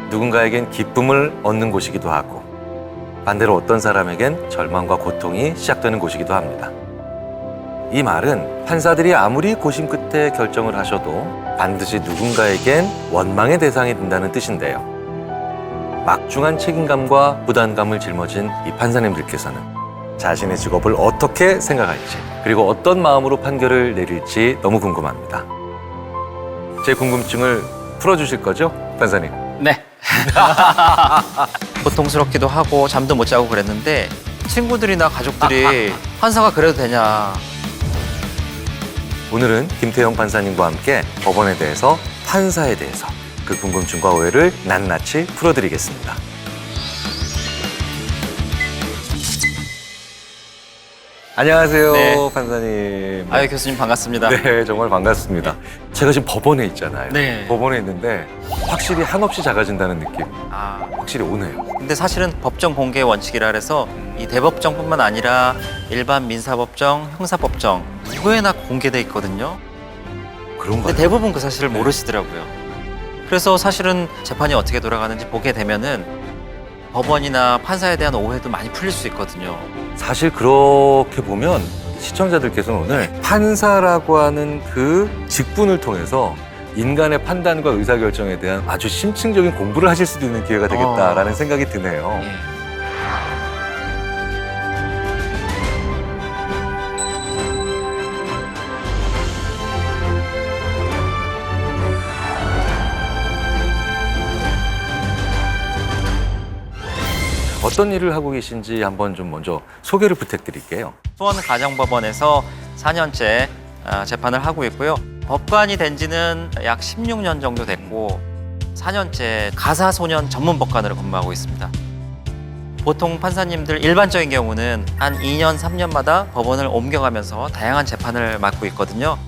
누군가에겐 기쁨을 얻는 곳이기도 하고 반대로 어떤 사람에겐 절망과 고통이 시작되는 곳이기도 합니다. 이 말은 판사들이 아무리 고심 끝에 결정을 하셔도 반드시 누군가에겐 원망의 대상이 된다는 뜻인데요. 막중한 책임감과 부담감을 짊어진 이 판사님들께서는 자신의 직업을 어떻게 생각할지 그리고 어떤 마음으로 판결을 내릴지 너무 궁금합니다. 제 궁금증을 풀어주실 거죠, 판사님? 네. 고통스럽기도 하고 잠도 못 자고 그랬는데 친구들이나 가족들이 판사가 그래도 되냐. 오늘은 김태형 판사님과 함께 법원에 대해서, 판사에 대해서 그 궁금증과 오해를 낱낱이 풀어드리겠습니다. 안녕하세요, 네. 판사님. 아유 교수님 반갑습니다. 네, 정말 반갑습니다. 제가 지금 법원에 있잖아요. 네. 법원에 있는데 확실히 한없이 작아진다는 느낌 아, 확실히 오네요. 근데 사실은 법정 공개 원칙이라 그래서 이 대법정뿐만 아니라 일반 민사법정, 형사법정 누구에나 공개돼 있거든요. 그런가요? 근데 대부분 그 사실을 모르시더라고요. 그래서 사실은 재판이 어떻게 돌아가는지 보게 되면은 법원이나 판사에 대한 오해도 많이 풀릴 수 있거든요. 사실 그렇게 보면 시청자들께서는 오늘 판사라고 하는 그 직분을 통해서 인간의 판단과 의사결정에 대한 아주 심층적인 공부를 하실 수도 있는 기회가 되겠다라는 생각이 드네요. 예. 어떤 일을 하고 계신지 한번 좀 먼저 소개를 부탁드릴게요. 수원가정법원에서 4년째 재판을 하고 있고요. 법관이 된 지는 약 16년 정도 됐고 4년째 가사소년 전문법관으로 근무하고 있습니다. 보통 판사님들 일반적인 경우는 한 2년, 3년마다 법원을 옮겨가면서 다양한 재판을 맡고 있거든요.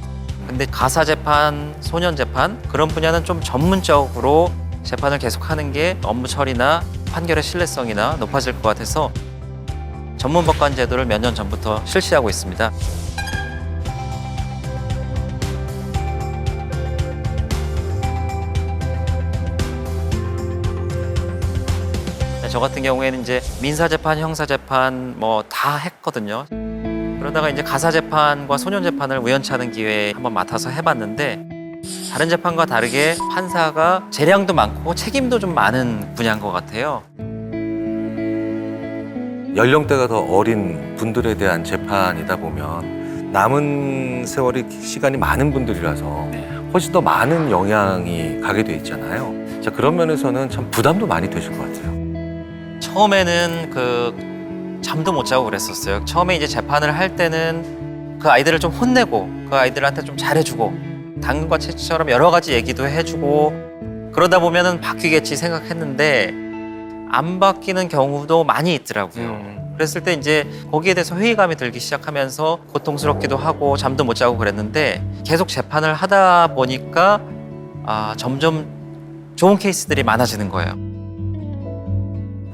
근데 가사재판, 소년재판 그런 분야는 좀 전문적으로 재판을 계속하는 게 업무 처리나 판결의 신뢰성이나 높아질 것 같아서 전문법관 제도를 몇 년 전부터 실시하고 있습니다. 저 같은 경우에는 이제 민사재판, 형사재판 뭐 다 했거든요. 그러다가 이제 가사재판과 소년재판을 우연찮은 기회에 한번 맡아서 해봤는데 다른 재판과 다르게 판사가 재량도 많고 책임도 좀 많은 분야인 것 같아요. 연령대가 더 어린 분들에 대한 재판이다 보면 남은 세월이 시간이 많은 분들이라서 훨씬 더 많은 영향이 가게 돼 있잖아요. 자, 그런 면에서는 참 부담도 많이 되실 것 같아요. 처음에는 그 잠도 못 자고 그랬었어요. 처음에 이제 재판을 할 때는 그 아이들을 좀 혼내고 그 아이들한테 좀 잘해주고 당근과 채찍처럼 여러 가지 얘기도 해주고 그러다 보면은 바뀌겠지 생각했는데 안 바뀌는 경우도 많이 있더라고요. 그랬을 때 이제 거기에 대해서 회의감이 들기 시작하면서 고통스럽기도 하고 잠도 못 자고 그랬는데 계속 재판을 하다 보니까 점점 좋은 케이스들이 많아지는 거예요.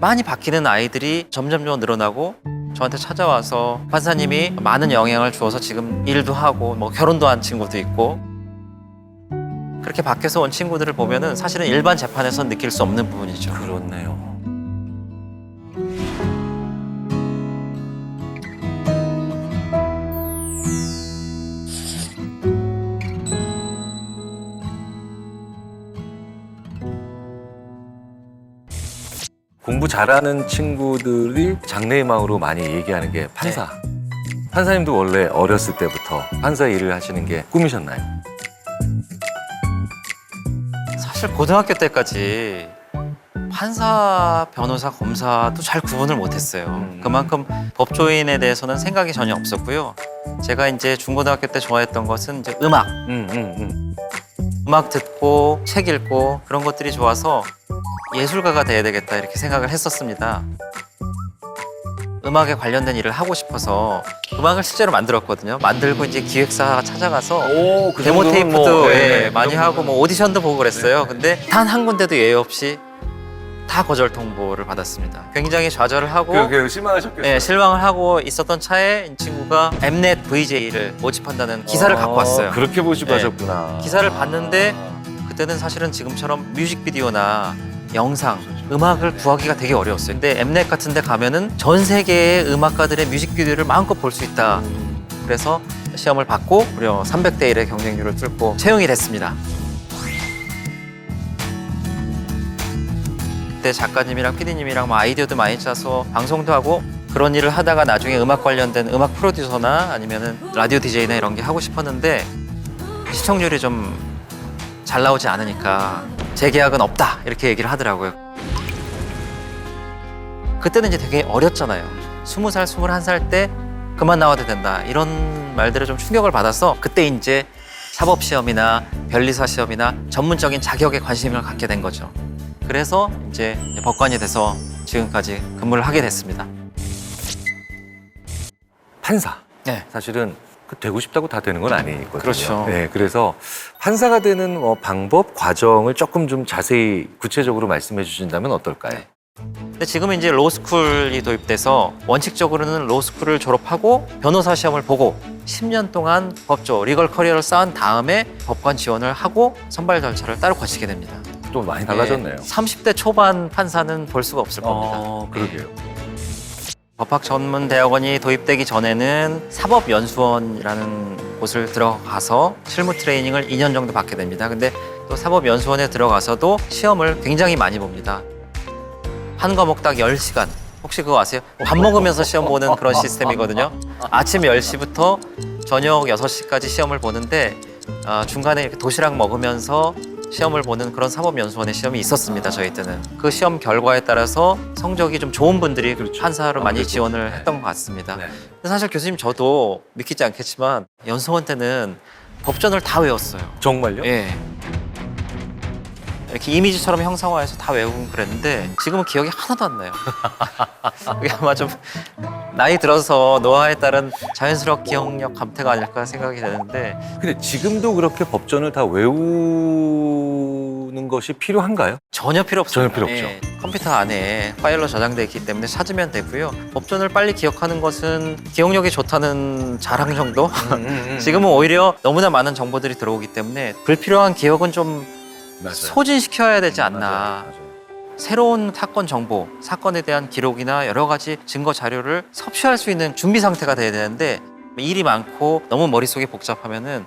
많이 바뀌는 아이들이 점점 늘어나고 저한테 찾아와서 판사님이 많은 영향을 주어서 지금 일도 하고 뭐 결혼도 한 친구도 있고 그렇게 밖에서 온 친구들을 보면은 사실은 일반 재판에서 느낄 수 없는 부분이죠. 그렇네요. 공부 잘하는 친구들이 장래희망으로 많이 얘기하는 게 판사. 판사님도 원래 어렸을 때부터 판사 일을 하시는 게 꿈이셨나요? 사실 고등학교 때까지 판사, 변호사, 검사도 잘 구분을 못했어요. 그만큼 법조인에 대해서는 생각이 전혀 없었고요. 제가 이제 중고등학교 때 좋아했던 것은 이제 음악 듣고 책 읽고 그런 것들이 좋아서 예술가가 돼야 되겠다 이렇게 생각을 했었습니다. 음악에 관련된 일을 하고 싶어서 음악을 실제로 만들었거든요. 만들고 이제 기획사 찾아가서 그 데모 정도면 테이프도 뭐, 많이 하고 뭐 오디션도 보고 그랬어요. 근데 단 한 군데도 예외 없이 다 거절 통보를 받았습니다. 굉장히 좌절을 하고 실망하셨겠어요. 네, 실망을 하고 있었던 차에 이 친구가 엠넷 VJ를 모집한다는 기사를 갖고 왔어요. 그렇게 보시고 네. 하셨구나. 기사를 봤는데 그때는 사실은 지금처럼 뮤직비디오나 영상, 음악을 구하기가 되게 어려웠어요. 근데 엠넷 같은 데 가면은 전 세계의 음악가들의 뮤직비디오를 마음껏 볼 수 있다. 그래서 시험을 받고 무려 300대 1의 경쟁률을 뚫고 채용이 됐습니다. 그때 작가님이랑 PD님이랑 뭐 아이디어도 많이 짜서 방송도 하고 그런 일을 하다가 나중에 음악 관련된 음악 프로듀서나 아니면은 라디오 DJ나 이런 게 하고 싶었는데 시청률이 좀 잘 나오지 않으니까 재계약은 없다 이렇게 얘기를 하더라고요. 그때는 이제 되게 어렸잖아요. 20살, 21살 때 그만 나와도 된다 이런 말들에 좀 충격을 받아서 그때 이제 사법시험이나 변리사 시험이나 전문적인 자격에 관심을 갖게 된 거죠. 그래서 이제 법관이 돼서 지금까지 근무를 하게 됐습니다. 판사. 네. 사실은 되고 싶다고 다 되는 건 아니거든요. 그렇죠. 네, 그래서 판사가 되는 방법, 과정을 조금 좀 자세히 구체적으로 말씀해 주신다면 어떨까요? 네. 근데 지금 이제 로스쿨이 도입돼서 원칙적으로는 로스쿨을 졸업하고 변호사 시험을 보고 10년 동안 법조, 리걸 커리어를 쌓은 다음에 법관 지원을 하고 선발 절차를 따로 거치게 됩니다. 좀 많이 달라졌네요. 30대 초반 판사는 볼 수가 없을 겁니다. 그러게요. 법학 전문 대학원이 도입되기 전에는 사법연수원이라는 곳을 들어가서 실무 트레이닝을 2년 정도 받게 됩니다. 근데 또 사법연수원에 들어가서도 시험을 굉장히 많이 봅니다. 한 과목 딱 10시간. 혹시 그거 아세요? 밥 먹으면서 시험 보는 그런 시스템이거든요. 아침 10시부터 저녁 6시까지 시험을 보는데 중간에 이렇게 도시락 먹으면서 시험을 보는 그런 사법연수원의 시험이 있었습니다. 저희 때는. 그 시험 결과에 따라서 성적이 좀 좋은 분들이 판사로 많이 그렇죠. 지원을 했던 것 같습니다. 네. 근데 사실 교수님 저도 믿기지 않겠지만 연수원 때는 법전을 다 외웠어요. 정말요? 예. 이렇게 이미지처럼 형상화해서 다 외우고 그랬는데 지금은 기억이 하나도 안 나요. 그게 아마 좀 나이 들어서 노화에 따른 자연스러운 기억력 감퇴가 아닐까 생각이 되는데 근데 지금도 그렇게 법전을 다 외우는 것이 필요한가요? 전혀 필요 없습니다. 전혀 필요 없죠. 예, 컴퓨터 안에 파일로 저장돼 있기 때문에 찾으면 되고요. 법전을 빨리 기억하는 것은 기억력이 좋다는 자랑 정도? 지금은 오히려 너무나 많은 정보들이 들어오기 때문에 불필요한 기억은 좀 맞아요. 소진시켜야 되지 않나. 맞아요. 새로운 사건 정보, 사건에 대한 기록이나 여러 가지 증거 자료를 섭취할 수 있는 준비 상태가 돼야 되는데 일이 많고 너무 머릿속이 복잡하면은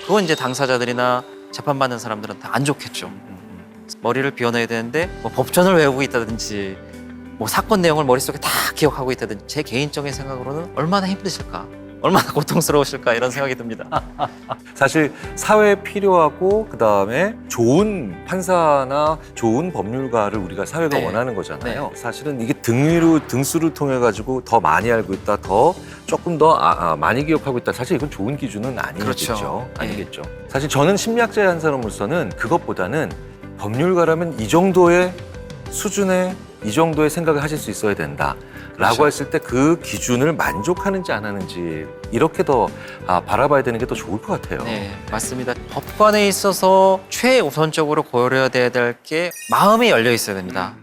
그건 이제 당사자들이나 재판받는 사람들은 다 안 좋겠죠. 머리를 비워내야 되는데 뭐 법전을 외우고 있다든지 뭐 사건 내용을 머릿속에 다 기억하고 있다든지 제 개인적인 생각으로는 얼마나 힘드실까, 얼마나 고통스러우실까 이런 생각이 듭니다. 사실 사회에 필요하고 그다음에 좋은 판사나 좋은 법률가를 우리가 사회가 네. 원하는 거잖아요. 사실은 이게 등수를 통해 가지고 더 많이 알고 있다, 더 조금 더 많이 기억하고 있다. 사실 이건 좋은 기준은 아니겠죠. 그렇죠. 아니겠죠. 사실 저는 심리학자의 한 사람으로서는 그것보다는 법률가라면 이 정도의 수준의 이 정도의 생각을 하실 수 있어야 된다. 라고 그렇죠. 했을 때 그 기준을 만족하는지 안 하는지 이렇게 더 바라봐야 되는 게 더 좋을 것 같아요. 네, 맞습니다. 법관에 있어서 최우선적으로 고려해야 될 게 마음이 열려 있어야 됩니다.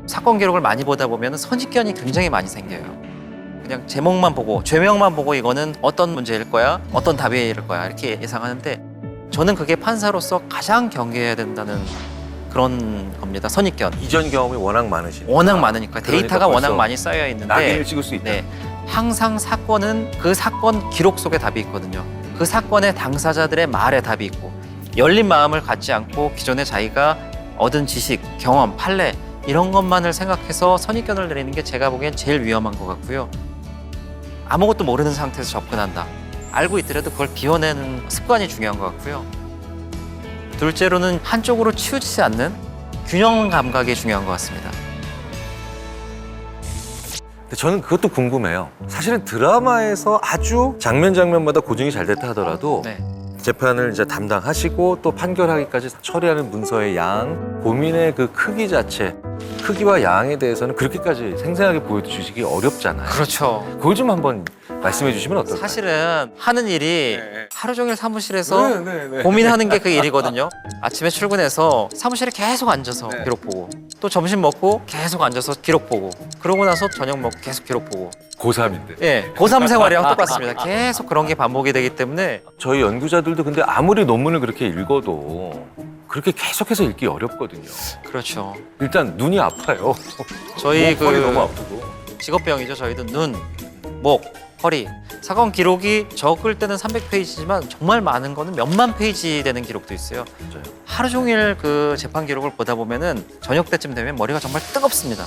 사건 기록을 많이 보다 보면 선입견이 굉장히 많이 생겨요. 그냥 제목만 보고 죄명만 보고 이거는 어떤 문제일 거야, 어떤 답일 거야 이렇게 예상하는데 저는 그게 판사로서 가장 경계해야 된다는 그런 겁니다. 선입견. 이전 경험이 워낙 많으시니까. 워낙 많으니까 데이터가 그러니까 워낙 벌써 많이 쌓여 있는데 낙인을 찍을 수 있다. 네, 항상 사건은 그 사건 기록 속에 답이 있거든요. 그 사건의 당사자들의 말에 답이 있고 열린 마음을 갖지 않고 기존에 자기가 얻은 지식, 경험, 판례 이런 것만을 생각해서 선입견을 내리는 게 제가 보기엔 제일 위험한 것 같고요. 아무것도 모르는 상태에서 접근한다. 알고 있더라도 그걸 비워내는 습관이 중요한 것 같고요. 둘째로는 한쪽으로 치우치지 않는 균형 감각이 중요한 것 같습니다. 근데 저는 그것도 궁금해요. 사실은 드라마에서 아주 장면마다 고증이 잘 됐다 하더라도 네. 재판을 이제 담당하시고 또 판결하기까지 처리하는 문서의 양, 고민의 그 크기 자체 크기와 양에 대해서는 그렇게까지 생생하게 보여주시기 어렵잖아요. 그렇죠. 그걸 좀 한번 말씀해 주시면 어떨까요? 사실은 하는 일이 네. 하루 종일 사무실에서 네. 고민하는 게 그 일이거든요. 아침에 출근해서 사무실에 계속 앉아서 네. 기록 보고, 또 점심 먹고 계속 앉아서 기록 보고, 그러고 나서 저녁 먹고 계속 기록 보고. 고3인데. 예, 고3 생활이랑 똑같습니다. 계속 그런 게 반복이 되기 때문에. 저희 연구자들도 근데 아무리 논문을 그렇게 읽어도 그렇게 계속해서 읽기 어렵거든요. 그렇죠. 일단 눈이 아파요. 저희 허리 너무 아프고. 직업병이죠. 저희도 눈, 목, 허리. 사건 기록이 적을 때는 300페이지지만 정말 많은 거는 몇만 페이지 되는 기록도 있어요. 맞아요. 하루 종일 그 재판 기록을 보다 보면은 저녁 때쯤 되면 머리가 정말 뜨겁습니다.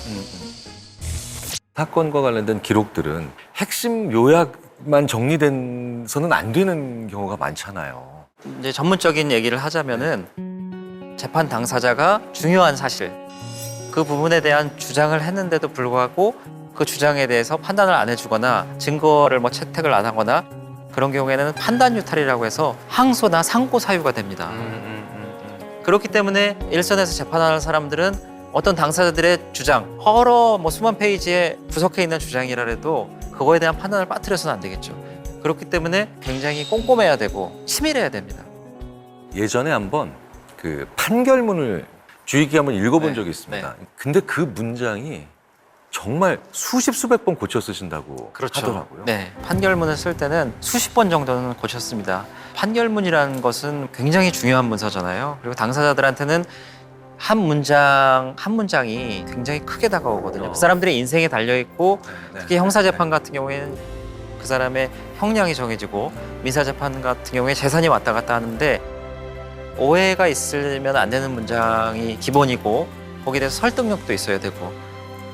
사건과 관련된 기록들은 핵심 요약만 정리돼서는 안 되는 경우가 많잖아요. 이제 전문적인 얘기를 하자면은 재판 당사자가 중요한 사실, 그 부분에 대한 주장을 했는데도 불구하고 그 주장에 대해서 판단을 안 해주거나 증거를 뭐 채택을 안 하거나 그런 경우에는 판단 유탈이라고 해서 항소나 상고 사유가 됩니다. 그렇기 때문에 일선에서 재판하는 사람들은 어떤 당사자들의 주장, 여러 뭐 수만 페이지에 구석해 있는 주장이라 해도 그거에 대한 판단을 빠뜨려서는 안 되겠죠. 그렇기 때문에 굉장히 꼼꼼해야 되고 치밀해야 됩니다. 예전에 한번 그 판결문을 주의깊게 한번 읽어본 네, 적이 있습니다. 근데 그 문장이 정말 수십 수백 번 고쳐 쓰신다고 하더라고요. 네, 판결문을 쓸 때는 수십 번 정도는 고쳤습니다. 판결문이라는 것은 굉장히 중요한 문서잖아요. 그리고 당사자들한테는 한 문장이 굉장히 크게 다가오거든요. 그 사람들의 인생이 달려 있고 특히 형사 재판 같은 경우에는 그 사람의 형량이 정해지고 민사 재판 같은 경우에 재산이 왔다 갔다 하는데 오해가 있으면 안 되는 문장이 기본이고 거기에 대해서 설득력도 있어야 되고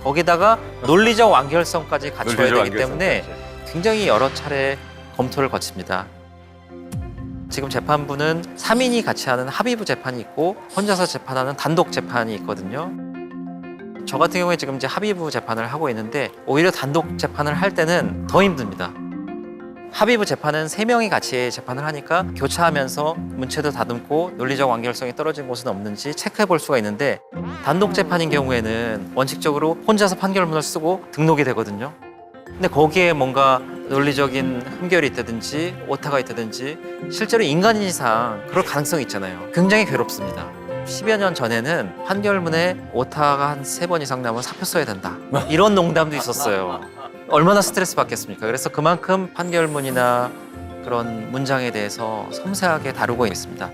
거기다가 논리적 완결성까지 갖춰야 되기 때문에 굉장히 여러 차례 검토를 거칩니다. 지금 재판부는 3인이 같이 하는 합의부 재판이 있고 혼자서 재판하는 단독 재판이 있거든요. 저 같은 경우에 지금 이제 합의부 재판을 하고 있는데 오히려 단독 재판을 할 때는 더 힘듭니다. 합의부 재판은 3명이 같이 재판을 하니까 교차하면서 문체도 다듬고 논리적 완결성이 떨어진 곳은 없는지 체크해 볼 수가 있는데 단독 재판인 경우에는 원칙적으로 혼자서 판결문을 쓰고 등록이 되거든요. 근데 거기에 뭔가 논리적인 흠결이 있다든지 오타가 있다든지 실제로 인간인 이상 그럴 가능성이 있잖아요. 굉장히 괴롭습니다. 10여 년 전에는 판결문에 오타가 한 3번 이상 나면 사표 써야 된다. 이런 농담도 있었어요. 얼마나 스트레스 받겠습니까? 그래서 그만큼 판결문이나 그런 문장에 대해서 섬세하게 다루고 있습니다.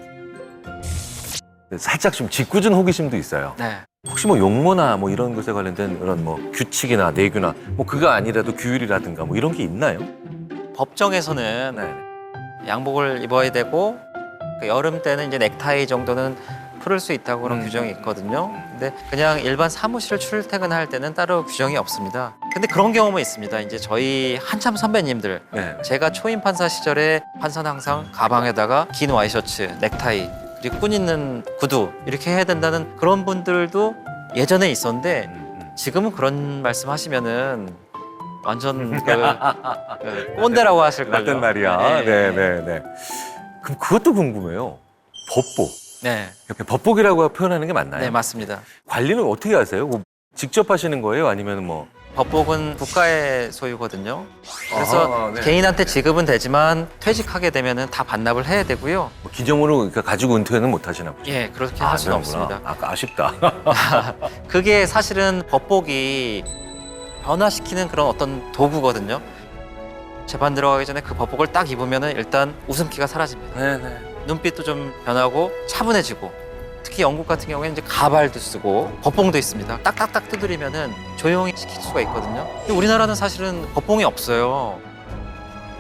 살짝 좀 짓궂은 호기심도 있어요. 네. 혹시 뭐 용모나 뭐 이런 것에 관련된 그런 뭐 규칙이나 내규나 뭐 그거 아니라도 규율이라든가 뭐 이런 게 있나요? 법정에서는 네. 양복을 입어야 되고 그 여름 때는 이제 넥타이 정도는 풀을 수 있다고 그런 규정이 있거든요. 근데 그냥 일반 사무실 출퇴근할 때는 따로 규정이 없습니다. 근데 그런 경험은 있습니다. 이제 저희 한참 선배님들, 네. 제가 초임 판사 시절에 판사는 항상 가방에다가 긴 와이셔츠, 넥타이, 그리고 끈 있는 구두 이렇게 해야 된다는 그런 분들도 예전에 있었는데 지금은 그런 말씀하시면은 완전 그 꼰대라고 하실걸요. 맞단 말이야. 네. 그럼 그것도 궁금해요. 법복. 네, 법복이라고 표현하는 게 맞나요? 네 맞습니다. 관리는 어떻게 하세요? 뭐 직접 하시는 거예요? 아니면 뭐 법복은 국가의 소유거든요. 그래서 네. 개인한테 지급은 되지만 퇴직하게 되면은 다 반납을 해야 되고요. 뭐 기점으로 그러니까 가지고 은퇴는 못 하시나 보죠? 예, 그렇게 할 수는 그런구나. 없습니다. 아까 아쉽다. 그게 사실은 법복이 변화시키는 그런 어떤 도구거든요. 재판 들어가기 전에 그 법복을 딱 입으면은 일단 웃음기가 사라집니다. 네네. 눈빛도 좀 변하고 차분해지고 특히 영국 같은 경우에는 이제 가발도 쓰고 법봉도 있습니다. 딱딱딱 두드리면은 조용히 시킬 수가 있거든요. 근데 우리나라는 사실은 법봉이 없어요.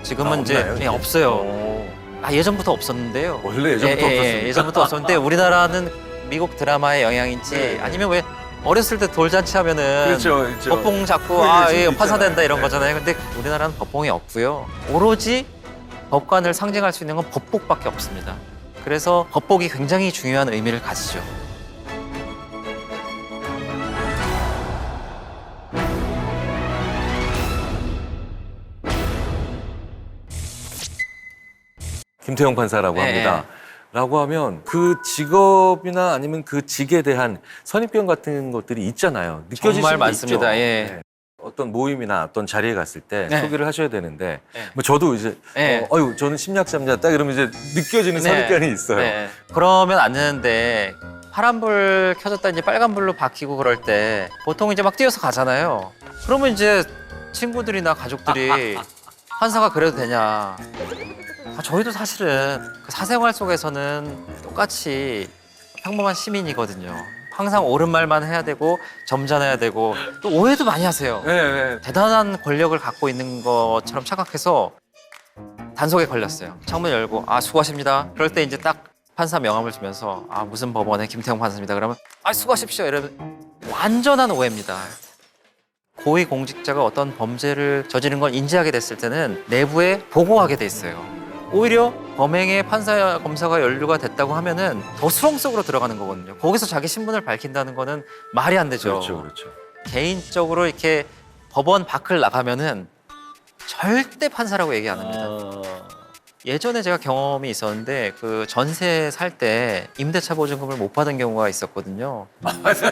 지금은 이제 없나요? 예, 없어요. 오. 예전부터 없었는데요. 원래 예전부터 없었습니까? 예전부터 없었는데 우리나라는 미국 드라마의 영향인지 네. 아니면 왜 어렸을 때 돌잔치 하면은 그렇죠. 법봉 잡고 판사 된다 이런 거잖아요. 근데 우리나라는 법봉이 없고요. 오로지 법관을 상징할 수 있는 건 법복밖에 없습니다. 그래서 법복이 굉장히 중요한 의미를 가지죠. 김태형 판사라고 네. 합니다. 라고 하면 그 직업이나 아니면 그 직에 대한 선입견 같은 것들이 있잖아요. 느껴지시는 정말 게 많습니다. 있죠. 예. 네. 어떤 모임이나 어떤 자리에 갔을 때 네. 소개를 하셔야 되는데 네. 뭐 저도 이제 네. 저는 심리학자입니다. 딱 이러면 이제 느껴지는 선입견이 있어요. 네. 그러면 안 되는데 파란불 켜졌다 이제 빨간불로 바뀌고 그럴 때 보통 이제 막 뛰어서 가잖아요. 그러면 이제 친구들이나 가족들이 판사가 그래도 되냐. 저희도 사실은 그 사생활 속에서는 똑같이 평범한 시민이거든요. 항상 옳은 말만 해야 되고 점잖아야 되고 또 오해도 많이 하세요. 네. 대단한 권력을 갖고 있는 것처럼 착각해서 단속에 걸렸어요. 창문 열고 수고하십니다. 그럴 때 이제 딱 판사 명함을 주면서 무슨 법원의 김태형 판사입니다. 그러면 수고하십시오. 이러면 완전한 오해입니다. 고위공직자가 어떤 범죄를 저지른 걸 인지하게 됐을 때는 내부에 보고하게 돼 있어요. 오히려 범행에 판사, 검사가 연루가 됐다고 하면은 더 수렁 속으로 들어가는 거거든요. 거기서 자기 신분을 밝힌다는 거는 말이 안 되죠. 그렇죠. 개인적으로 이렇게 법원 밖을 나가면은 절대 판사라고 얘기 안 합니다. 예전에 제가 경험이 있었는데 그 전세 살 때 임대차 보증금을 못 받은 경우가 있었거든요.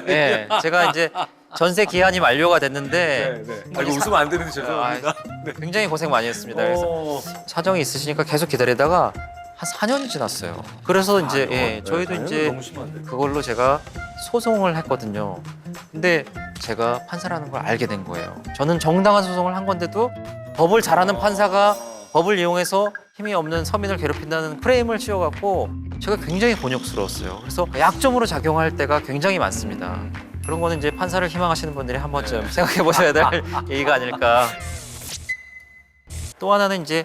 네, 제가 이제 전세 기한이 만료가 됐는데 이거 웃으면 안 되는데 죄송합니다. 굉장히 고생 많이 했습니다. 그래서 사정이 있으시니까 계속 기다리다가 한 4년이 지났어요. 그래서 이제 저희도 이제 너무 심한데. 그걸로 제가 소송을 했거든요. 근데 제가 판사라는 걸 알게 된 거예요. 저는 정당한 소송을 한 건데도 법을 잘하는 판사가 법을 이용해서 힘이 없는 서민을 괴롭힌다는 프레임을 씌워갖고 제가 굉장히 곤욕스러웠어요. 그래서 약점으로 작용할 때가 굉장히 많습니다. 그런 거는 이제 판사를 희망하시는 분들이 한 번쯤 생각해 보셔야 될 얘기가 아닐까. 또 하나는 이제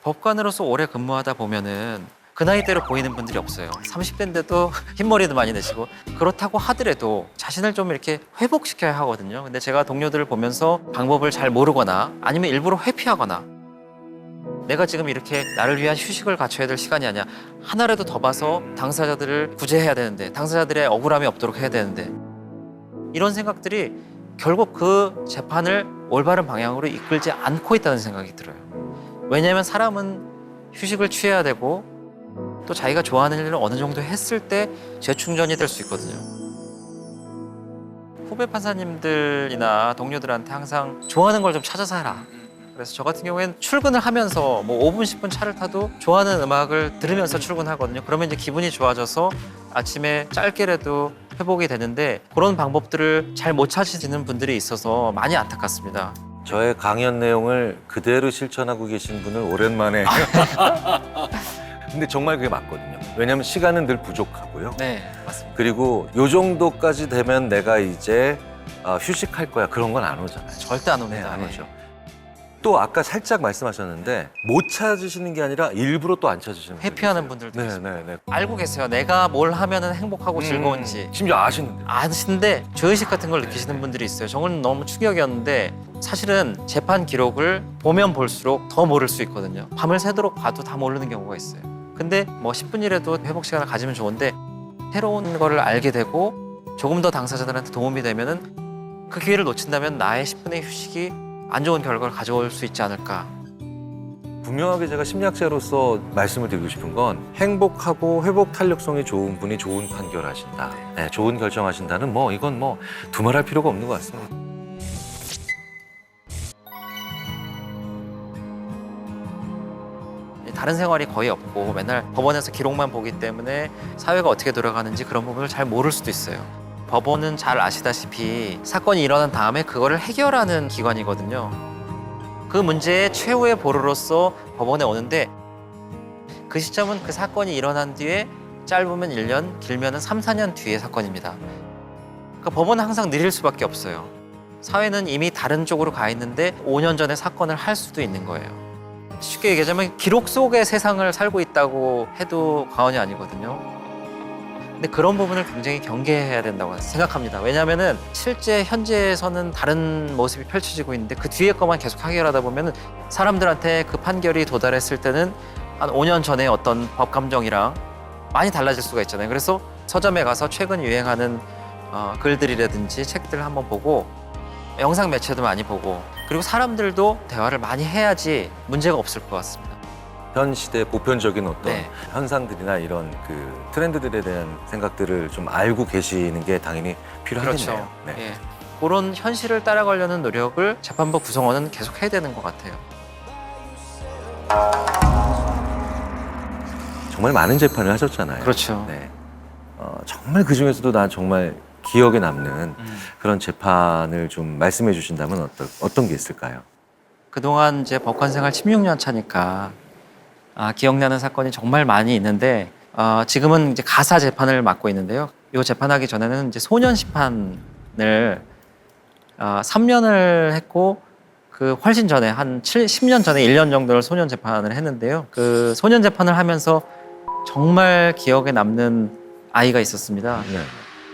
법관으로서 오래 근무하다 보면은 그 나이대로 보이는 분들이 없어요. 30대인데도 흰머리도 많이 내시고 그렇다고 하더라도 자신을 좀 이렇게 회복시켜야 하거든요. 근데 제가 동료들을 보면서 방법을 잘 모르거나 아니면 일부러 회피하거나 내가 지금 이렇게 나를 위한 휴식을 갖춰야 될 시간이 아니야. 하나라도 더 봐서 당사자들을 구제해야 되는데 당사자들의 억울함이 없도록 해야 되는데 이런 생각들이 결국 그 재판을 올바른 방향으로 이끌지 않고 있다는 생각이 들어요. 왜냐하면 사람은 휴식을 취해야 되고 또 자기가 좋아하는 일을 어느 정도 했을 때 재충전이 될 수 있거든요. 후배 판사님들이나 동료들한테 항상 좋아하는 걸 좀 찾아서 해라. 그래서 저 같은 경우에는 출근을 하면서 뭐 5분, 10분 차를 타도 좋아하는 음악을 들으면서 출근하거든요. 그러면 이제 기분이 좋아져서 아침에 짧게라도 회복이 되는데 그런 방법들을 잘 못 찾으시는 분들이 있어서 많이 안타깝습니다. 저의 강연 내용을 그대로 실천하고 계신 분을 오랜만에 근데 정말 그게 맞거든요. 왜냐하면 시간은 늘 부족하고요. 네, 맞습니다. 그리고 요 정도까지 되면 내가 이제 휴식할 거야 그런 건 안 오잖아요. 절대 안 옵니다. 안 오죠. 또 아까 살짝 말씀하셨는데 못 찾으시는 게 아니라 일부러 또 안 찾으시는 분들 회피하는 있어요. 분들도 있습니다. 네. 알고 계세요. 내가 뭘 하면 행복하고 즐거운지. 심지어 아시는데. 아신데 죄의식 같은 걸 느끼시는 분들이 있어요. 저는 너무 충격이었는데 사실은 재판 기록을 보면 볼수록 더 모를 수 있거든요. 밤을 새도록 봐도 다 모르는 경우가 있어요. 근데 뭐 10분이라도 회복 시간을 가지면 좋은데 새로운 거를 알게 되고 조금 더 당사자들한테 도움이 되면은 그 기회를 놓친다면 나의 10분의 휴식이 안 좋은 결과를 가져올 수 있지 않을까. 분명하게 제가 심리학자로서 말씀을 드리고 싶은 건 행복하고 회복 탄력성이 좋은 분이 좋은 판결하신다. 네, 좋은 결정하신다는 이건 두말할 필요가 없는 것 같습니다. 다른 생활이 거의 없고 맨날 법원에서 기록만 보기 때문에 사회가 어떻게 돌아가는지 그런 부분을 잘 모를 수도 있어요. 법원은 잘 아시다시피 사건이 일어난 다음에 그거를 해결하는 기관이거든요. 그 문제의 최후의 보루로서 법원에 오는데 그 시점은 그 사건이 일어난 뒤에 짧으면 1년, 길면은 3, 4년 뒤의 사건입니다. 그러니까 법원은 항상 느릴 수밖에 없어요. 사회는 이미 다른 쪽으로 가 있는데 5년 전에 사건을 할 수도 있는 거예요. 쉽게 얘기하자면 기록 속의 세상을 살고 있다고 해도 과언이 아니거든요. 근데 그런 부분을 굉장히 경계해야 된다고 생각합니다. 왜냐하면은 실제 현재에서는 다른 모습이 펼쳐지고 있는데 그 뒤에 것만 계속 해결하다 보면은 사람들한테 그 판결이 도달했을 때는 한 5년 전에 어떤 법 감정이랑 많이 달라질 수가 있잖아요. 그래서 서점에 가서 최근 유행하는 글들이라든지 책들을 한번 보고 영상 매체도 많이 보고 그리고 사람들도 대화를 많이 해야지 문제가 없을 것 같습니다. 현 시대 보편적인 어떤 네. 현상들이나 이런 그 트렌드들에 대한 생각들을 좀 알고 계시는 게 당연히 필요하겠네요. 그렇죠. 네. 예. 그런 현실을 따라가려는 노력을 재판부 구성원은 계속 해야 되는 것 같아요. 정말 많은 재판을 하셨잖아요. 그렇죠. 네. 정말 그 중에서도 난 정말 기억에 남는 그런 재판을 좀 말씀해 주신다면 어떤 게 있을까요? 그동안 이제 법관 생활 16년 차니까 기억나는 사건이 정말 많이 있는데 지금은 이제 가사 재판을 맡고 있는데요. 이 재판하기 전에는 이제 소년 심판을 3년을 했고 그 훨씬 전에 한 10년 전에 1년 정도를 소년 재판을 했는데요. 그 소년 재판을 하면서 정말 기억에 남는 아이가 있었습니다. 네.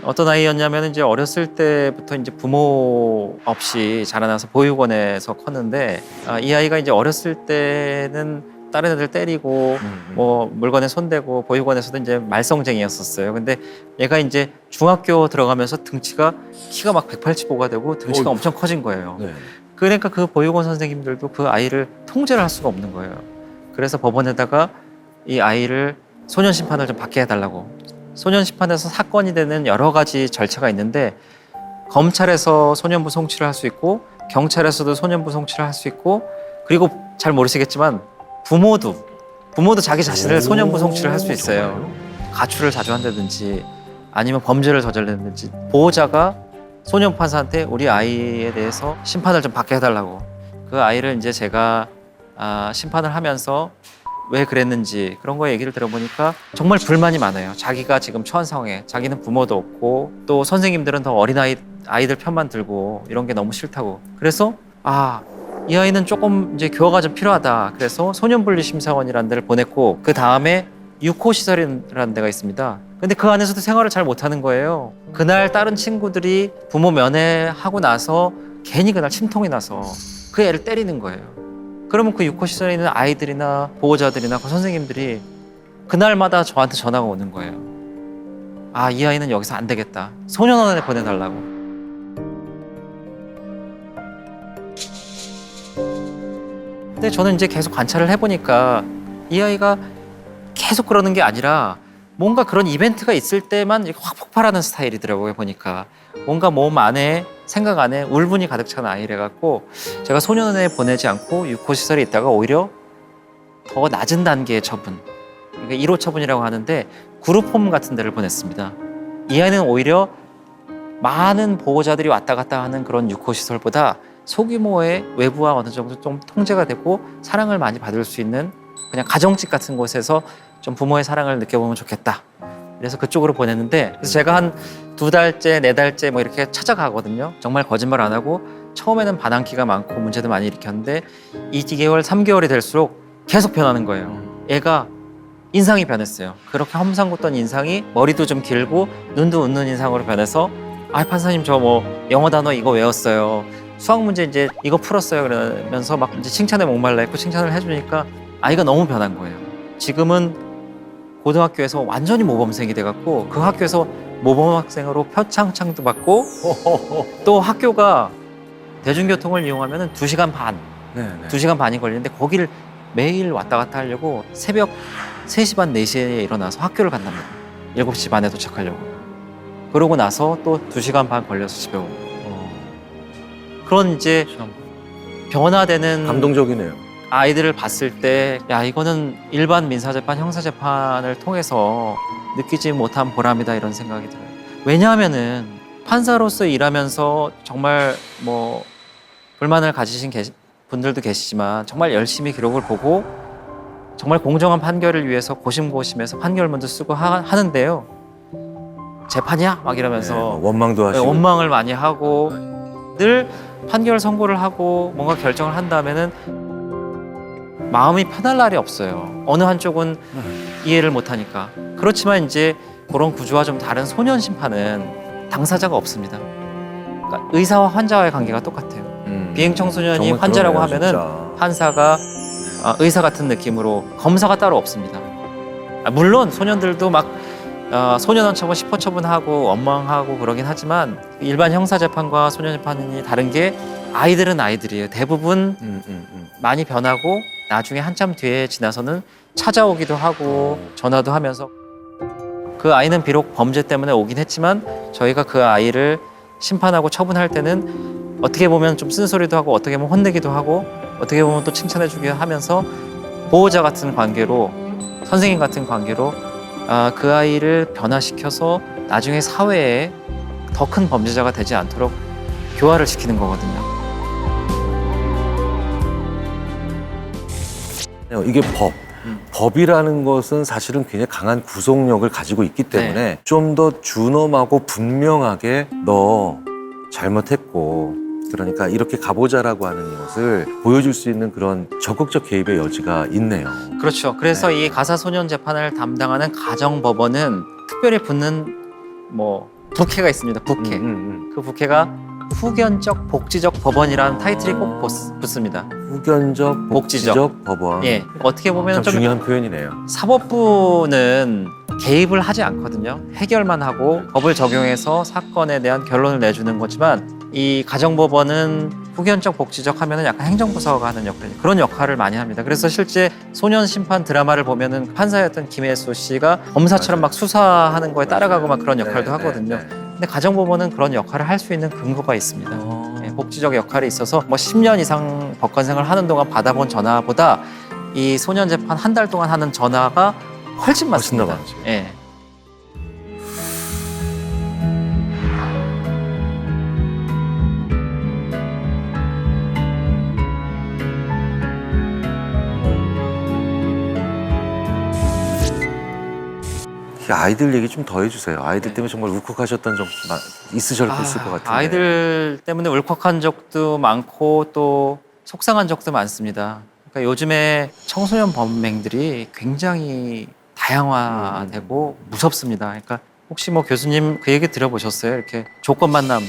어떤 아이였냐면 이제 어렸을 때부터 이제 부모 없이 자라나서 보육원에서 컸는데 이 아이가 이제 어렸을 때는 다른 애들 때리고 뭐 물건에 손대고 보육원에서도 이제 말썽쟁이였었어요. 근데 얘가 이제 중학교 들어가면서 키가 막 185가 되고 등치가 엄청 커진 거예요. 네. 그러니까 그 보육원 선생님들도 그 아이를 통제를 할 수가 없는 거예요. 그래서 법원에다가 이 아이를 소년 심판을 좀 받게 해달라고. 소년 심판에서 사건이 되는 여러 가지 절차가 있는데 검찰에서 소년부 송치를 할 수 있고 경찰에서도 소년부 송치를 할 수 있고 그리고 잘 모르시겠지만 부모도 자기 자신을 소년부 송치를 할 수 있어요. 가출을 자주 한다든지 아니면 범죄를 저질렀든지 보호자가 소년 판사한테 우리 아이에 대해서 심판을 좀 받게 해달라고. 그 아이를 이제 제가 심판을 하면서 왜 그랬는지 그런 거 얘기를 들어보니까 정말 불만이 많아요. 자기가 지금 처한 상황에 자기는 부모도 없고 또 선생님들은 더 어린 아이들 편만 들고 이런 게 너무 싫다고. 그래서 이 아이는 조금 이제 교화가 좀 필요하다. 그래서 소년분리심사원이라는 데를 보냈고 그 다음에 6호 시설이라는 데가 있습니다. 근데 그 안에서도 생활을 잘 못하는 거예요. 그날 다른 친구들이 부모 면회하고 나서 괜히 그날 침통이 나서 그 애를 때리는 거예요. 그러면 그 6호 시설에 있는 아이들이나 보호자들이나 그 선생님들이 그날마다 저한테 전화가 오는 거예요. 이 아이는 여기서 안 되겠다. 소년원에 보내달라고. 근데 저는 이제 계속 관찰을 해보니까 이 아이가 계속 그러는 게 아니라 뭔가 그런 이벤트가 있을 때만 확 폭발하는 스타일이더라고요. 보니까 뭔가 몸 안에 생각 안에 울분이 가득 찬 아이래 갖고 제가 소년원에 보내지 않고 6호 시설에 있다가 오히려 더 낮은 단계의 처분, 그러니까 1호 처분이라고 하는데 그룹홈 같은 데를 보냈습니다. 이 아이는 오히려 많은 보호자들이 왔다 갔다 하는 그런 6호 시설보다 소규모의 외부와 어느 정도 좀 통제가 되고 사랑을 많이 받을 수 있는 그냥 가정집 같은 곳에서 좀 부모의 사랑을 느껴보면 좋겠다. 그래서 그쪽으로 보냈는데 그래서 제가 한 2달째, 4달째 뭐 이렇게 찾아가거든요. 정말 거짓말 안 하고 처음에는 반항기가 많고 문제도 많이 일으켰는데 2개월, 3개월이 될수록 계속 변하는 거예요. 애가 인상이 변했어요. 그렇게 험상궂던 인상이 머리도 좀 길고 눈도 웃는 인상으로 변해서 판사님 저 뭐 영어 단어 이거 외웠어요. 수학 문제 이제 이거 풀었어요. 그러면서 막 이제 칭찬에 목말라 했고 칭찬을 해주니까 아이가 너무 변한 거예요. 지금은 고등학교에서 완전히 모범생이 돼갖고 그 학교에서 모범학생으로 표창장도 받고 또 학교가 대중교통을 이용하면 2시간 반, 네. 2시간 반이 걸리는데 거기를 매일 왔다 갔다 하려고 새벽 3시 반, 4시에 일어나서 학교를 간답니다. 7시 반에 도착하려고. 그러고 나서 또 2시간 반 걸려서 집에 오고. 그런 이제 변화되는 감동적이네요. 아이들을 봤을 때 이거는 일반 민사재판, 형사재판을 통해서 느끼지 못한 보람이다 이런 생각이 들어요. 왜냐하면은 판사로서 일하면서 정말 뭐 불만을 가지신 분들도 계시지만 정말 열심히 기록을 보고 정말 공정한 판결을 위해서 고심고심해서 판결문도 쓰고 하는데요. 재판이야? 막 이러면서 원망도 하시고 원망을 많이 하고 늘 판결 선고를 하고 뭔가 결정을 한 다음에는 마음이 편할 날이 없어요. 어느 한쪽은 이해를 못하니까. 그렇지만 이제 그런 구조와 좀 다른 소년 심판은 당사자가 없습니다. 그러니까 의사와 환자와의 관계가 똑같아요. 비행 청소년이 정말 환자라고 그러네요, 하면은 진짜. 판사가 의사 같은 느낌으로 검사가 따로 없습니다. 물론 소년들도 막 소년원 처분, 10호 처분하고 원망하고 그러긴 하지만 일반 형사재판과 소년재판이 다른 게 아이들은 아이들이에요. 대부분 많이 변하고 나중에 한참 뒤에 지나서는 찾아오기도 하고 전화도 하면서 그 아이는 비록 범죄 때문에 오긴 했지만 저희가 그 아이를 심판하고 처분할 때는 어떻게 보면 좀 쓴소리도 하고 어떻게 보면 혼내기도 하고 어떻게 보면 또 칭찬해주기도 하면서 보호자 같은 관계로 선생님 같은 관계로 그 아이를 변화시켜서 나중에 사회에 더 큰 범죄자가 되지 않도록 교화를 시키는 거거든요. 이게 법이라는 것은 사실은 굉장히 강한 구속력을 가지고 있기 때문에 좀 더 준엄하고 분명하게 너 잘못했고 그러니까 이렇게 가보자라고 하는 것을 보여줄 수 있는 그런 적극적 개입의 여지가 있네요. 그렇죠. 그래서 이 가사소년 재판을 담당하는 가정법원은 특별히 붙는 부캐가 있습니다. 부캐. 그 부캐가 후견적 복지적 법원이라는 타이틀이 꼭 붙습니다. 후견적 복지적 법원. 예, 어떻게 보면 참 좀 중요한 표현이네요. 사법부는 개입을 하지 않거든요. 해결만 하고 법을 적용해서 사건에 대한 결론을 내주는 거지만 이 가정법원은 후견적 복지적 하면은 약간 행정부서가 하는 그런 역할을 많이 합니다. 그래서 실제 소년 심판 드라마를 보면은 판사였던 김혜수 씨가 검사처럼 막 수사하는 거에 따라가고 막 그런 역할도 하거든요. 근데 가정법원은 그런 역할을 할 수 있는 근거가 있습니다. 예, 복지적 역할이 있어서 10년 이상 법관생활을 하는 동안 받아본 전화보다 이 소년 재판 한 달 동안 하는 전화가 훨씬 많습니다. 훨씬 더 많죠. 예. 아이들 얘기 좀 더 해주세요. 아이들 때문에 정말 울컥하셨던 적 있을 것 같은데. 아이들 때문에 울컥한 적도 많고 또 속상한 적도 많습니다. 그러니까 요즘에 청소년 범행들이 굉장히 다양화되고 무섭습니다. 그러니까 혹시 교수님 그 얘기 들어보셨어요? 이렇게 조건 만남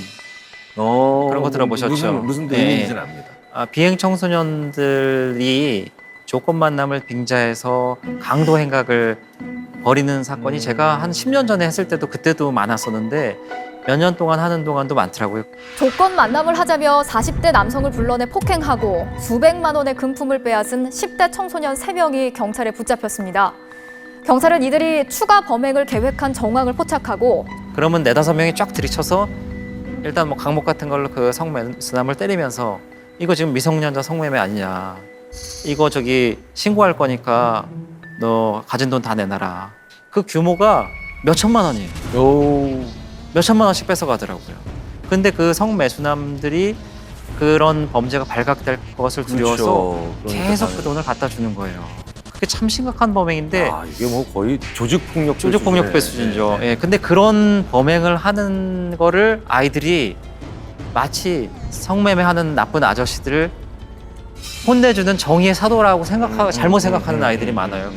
그런 거 들어보셨죠? 무슨 의미인지는 압니다. 비행 청소년들이 조건 만남을 빙자해서 강도 행각을 벌이는 사건이 제가 한 10년 전에 했을 때도 그때도 많았었는데 몇 년 동안 하는 동안도 많더라고요. 조건 만남을 하자며 40대 남성을 불러내 폭행하고 수백만 원의 금품을 빼앗은 10대 청소년 3명이 경찰에 붙잡혔습니다. 경찰은 이들이 추가 범행을 계획한 정황을 포착하고 그러면 4-5명이 쫙 들이쳐서 일단 강목 같은 걸로 그 성매수남을 때리면서 이거 지금 미성년자 성매매 아니냐. 이거 신고할 거니까 너 가진 돈 다 내놔라. 그 규모가 몇 천만 원이에요. 몇 천만 원씩 뺏어가더라고요. 근데 그 성매수남들이 그런 범죄가 발각될 것을 두려워서 그러니까 계속 그 돈을 갖다 주는 거예요. 그게 참 심각한 범행인데 이게 거의 조직폭력배 수준이죠. 예, 근데 그런 범행을 하는 거를 아이들이 마치 성매매하는 나쁜 아저씨들을 혼내주는 정의의 사도라고 잘못 생각하는 아이들이 많아요.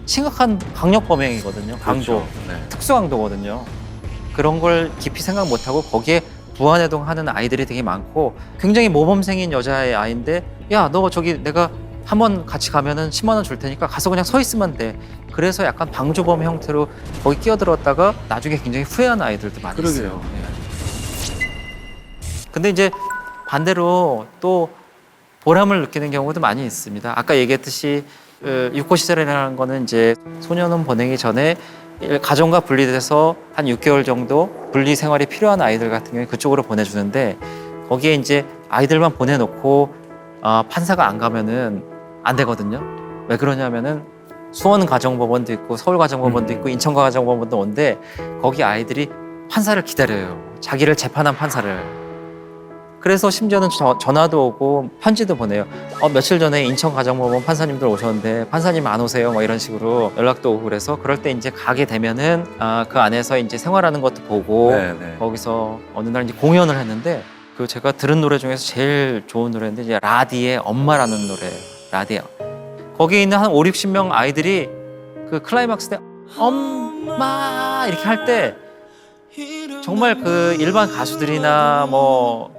심각한 강력 범행이거든요. 강도, 특수 강도거든요. 그런 걸 깊이 생각 못하고 거기에 무한해동하는 아이들이 되게 많고 굉장히 모범생인 여자의 아이인데 야, 너 내가 한번 같이 가면은 10만 원 줄 테니까 가서 그냥 서 있으면 돼. 그래서 약간 방조범 형태로 거기 끼어들었다가 나중에 굉장히 후회하는 아이들도 많이 있어요. 근데 이제 반대로 또 보람을 느끼는 경우도 많이 있습니다. 아까 얘기했듯이 유코 시설이라는 거는 이제 소년원 보내기 전에 가정과 분리돼서 한 6개월 정도 분리 생활이 필요한 아이들 같은 경우에 그쪽으로 보내주는데 거기에 이제 아이들만 보내놓고 판사가 안 가면은 안 되거든요. 왜 그러냐면은 수원 가정법원도 있고 서울 가정법원도 있고 인천 가정법원도 온데 거기 아이들이 판사를 기다려요. 자기를 재판한 판사를. 그래서 심지어는 전화도 오고 편지도 보내요. 며칠 전에 인천 가정법원 판사님들 오셨는데 판사님 안 오세요? 이런 식으로 연락도 오고 그래서 그럴 때 이제 가게 되면은 그 안에서 이제 생활하는 것도 보고 거기서 어느 날 이제 공연을 했는데 그 제가 들은 노래 중에서 제일 좋은 노래인데 이제 라디의 엄마라는 노래. 라디에 거기에 있는 한 50-60명 아이들이 그 클라이막스 때 엄마 이렇게 할 때 정말 그 일반 가수들이나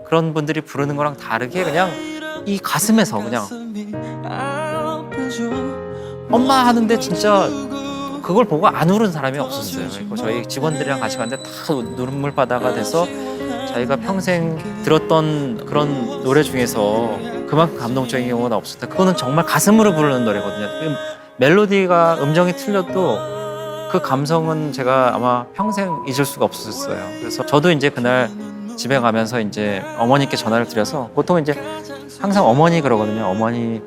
그런 분들이 부르는 거랑 다르게 그냥 이 가슴에서 그냥 엄마 하는데 진짜 그걸 보고 안 울은 사람이 없었어요. 저희 직원들이랑 같이 갔는데 다 눈물바다가 돼서 자기가 평생 들었던 그런 노래 중에서 그만큼 감동적인 경우는 없었다. 그거는 정말 가슴으로 부르는 노래거든요. 멜로디가 음정이 틀려도 그 감성은 제가 아마 평생 잊을 수가 없었어요. 그래서 저도 이제 그날 집에 가면서 이제 어머니께 전화를 드려서 보통 이제 항상 어머니 그러거든요. 어머니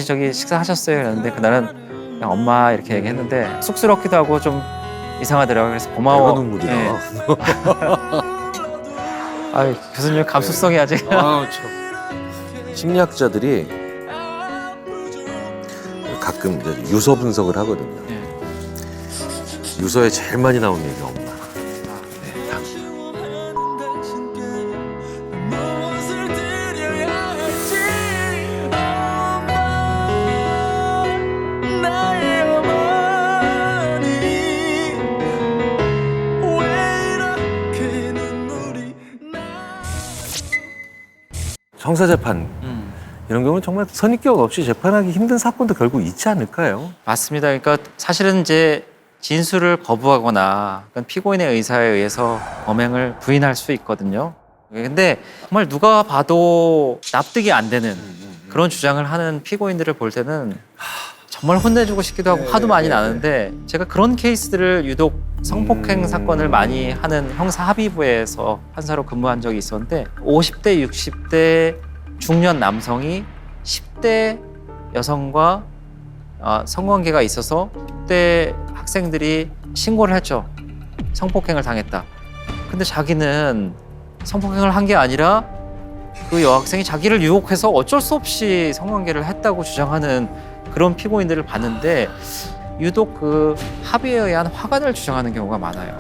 저기 식사하셨어요? 이랬는데 그날은 그냥 엄마 이렇게 얘기했는데 쑥스럽기도 하고 좀 이상하더라고요. 그래서 고마워. 내가 눈물이다. 예. 아유, 교수님 감수성이 아직. 아, 참. 심리학자들이 가끔 이제 유서 분석을 하거든요. 예. 유서에 제일 많이 나오는 얘기가 엄마. 형사재판 이런 경우는 정말 선입견 없이 재판하기 힘든 사건도 결국 있지 않을까요? 맞습니다. 그러니까 사실은 이제 진술을 거부하거나 피고인의 의사에 의해서 범행을 부인할 수 있거든요. 근데 정말 누가 봐도 납득이 안 되는 그런 주장을 하는 피고인들을 볼 때는 정말 혼내주고 싶기도 하고 화도 많이 나는데 제가 그런 케이스들을 유독 성폭행 사건을 많이 하는 형사합의부에서 판사로 근무한 적이 있었는데 50대, 60대 중년 남성이 10대 여성과 성관계가 있어서 10대 학생들이 신고를 했죠. 성폭행을 당했다. 근데 자기는 성폭행을 한 게 아니라 그 여학생이 자기를 유혹해서 어쩔 수 없이 성관계를 했다고 주장하는 그런 피고인들을 봤는데 유독 그 합의에 의한 화관을 주장하는 경우가 많아요.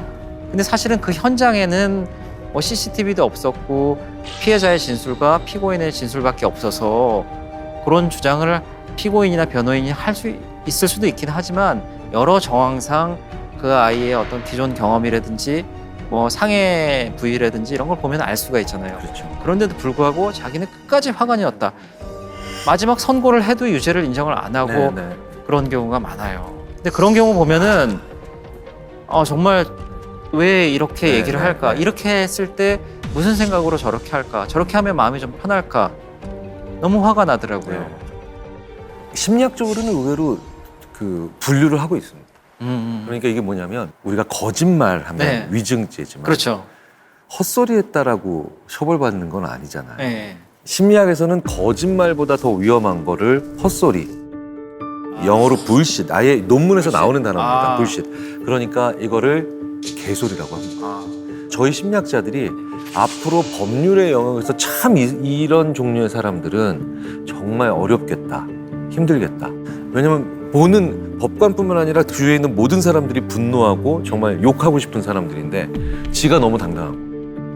근데 사실은 그 현장에는 뭐 CCTV도 없었고 피해자의 진술과 피고인의 진술밖에 없어서 그런 주장을 피고인이나 변호인이 할 수 있을 수도 있긴 하지만 여러 정황상 그 아이의 어떤 기존 경험이라든지 뭐 상해 부위라든지 이런 걸 보면 알 수가 있잖아요. 그렇죠. 그런데도 불구하고 자기는 끝까지 화관이었다. 마지막 선고를 해도 유죄를 인정을 안 하고 그런 경우가 많아요. 근데 그런 경우 보면은 정말 왜 이렇게 얘기를 할까? 이렇게 했을 때 무슨 생각으로 저렇게 할까? 저렇게 하면 마음이 좀 편할까? 너무 화가 나더라고요. 심리학적으로는 의외로 그 분류를 하고 있습니다. 그러니까 이게 뭐냐면 우리가 거짓말하면 위증죄지만 그렇죠. 헛소리했다라고 처벌받는 건 아니잖아요. 네. 심리학에서는 거짓말보다 더 위험한 거를 헛소리, 영어로 bullshit, 아예 논문에서 나오는 단어입니다. bullshit. 그러니까 이거를 개소리라고 합니다. 저희 심리학자들이 앞으로 법률의 영역에서 참 이런 종류의 사람들은 정말 어렵겠다, 힘들겠다. 왜냐면 보는 법관뿐만 아니라 주위에 있는 모든 사람들이 분노하고 정말 욕하고 싶은 사람들인데 지가 너무 당당하고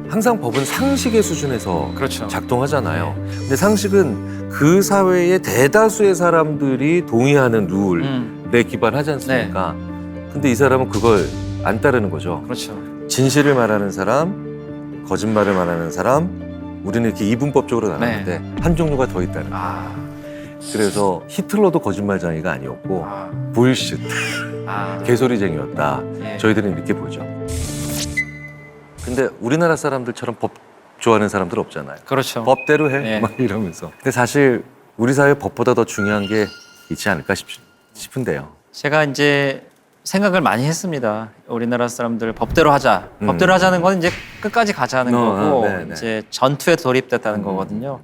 항상 법은 상식의 수준에서 그렇죠. 작동하잖아요. 근데 상식은 그 사회의 대다수의 사람들이 동의하는 룰에 기반하지 않습니까? 근데 이 사람은 그걸 안 따르는 거죠. 그렇죠. 진실을 말하는 사람, 거짓말을 말하는 사람, 우리는 이렇게 이분법적으로 나누는데 한 종류가 더 있다는 거예요. 그래서 히틀러도 거짓말쟁이가 아니었고 bullshit, 개소리쟁이였다. 저희들은 이렇게 보죠. 근데 우리나라 사람들처럼 법 좋아하는 사람들 없잖아요. 그렇죠. 법대로 해, 막 이러면서. 근데 사실 우리 사회 법보다 더 중요한 게 있지 않을까 싶은데요. 제가 이제 생각을 많이 했습니다. 우리나라 사람들 법대로 하자. 법대로 하자는 건 이제 끝까지 가자는 거고 이제 전투에 돌입됐다는 거거든요.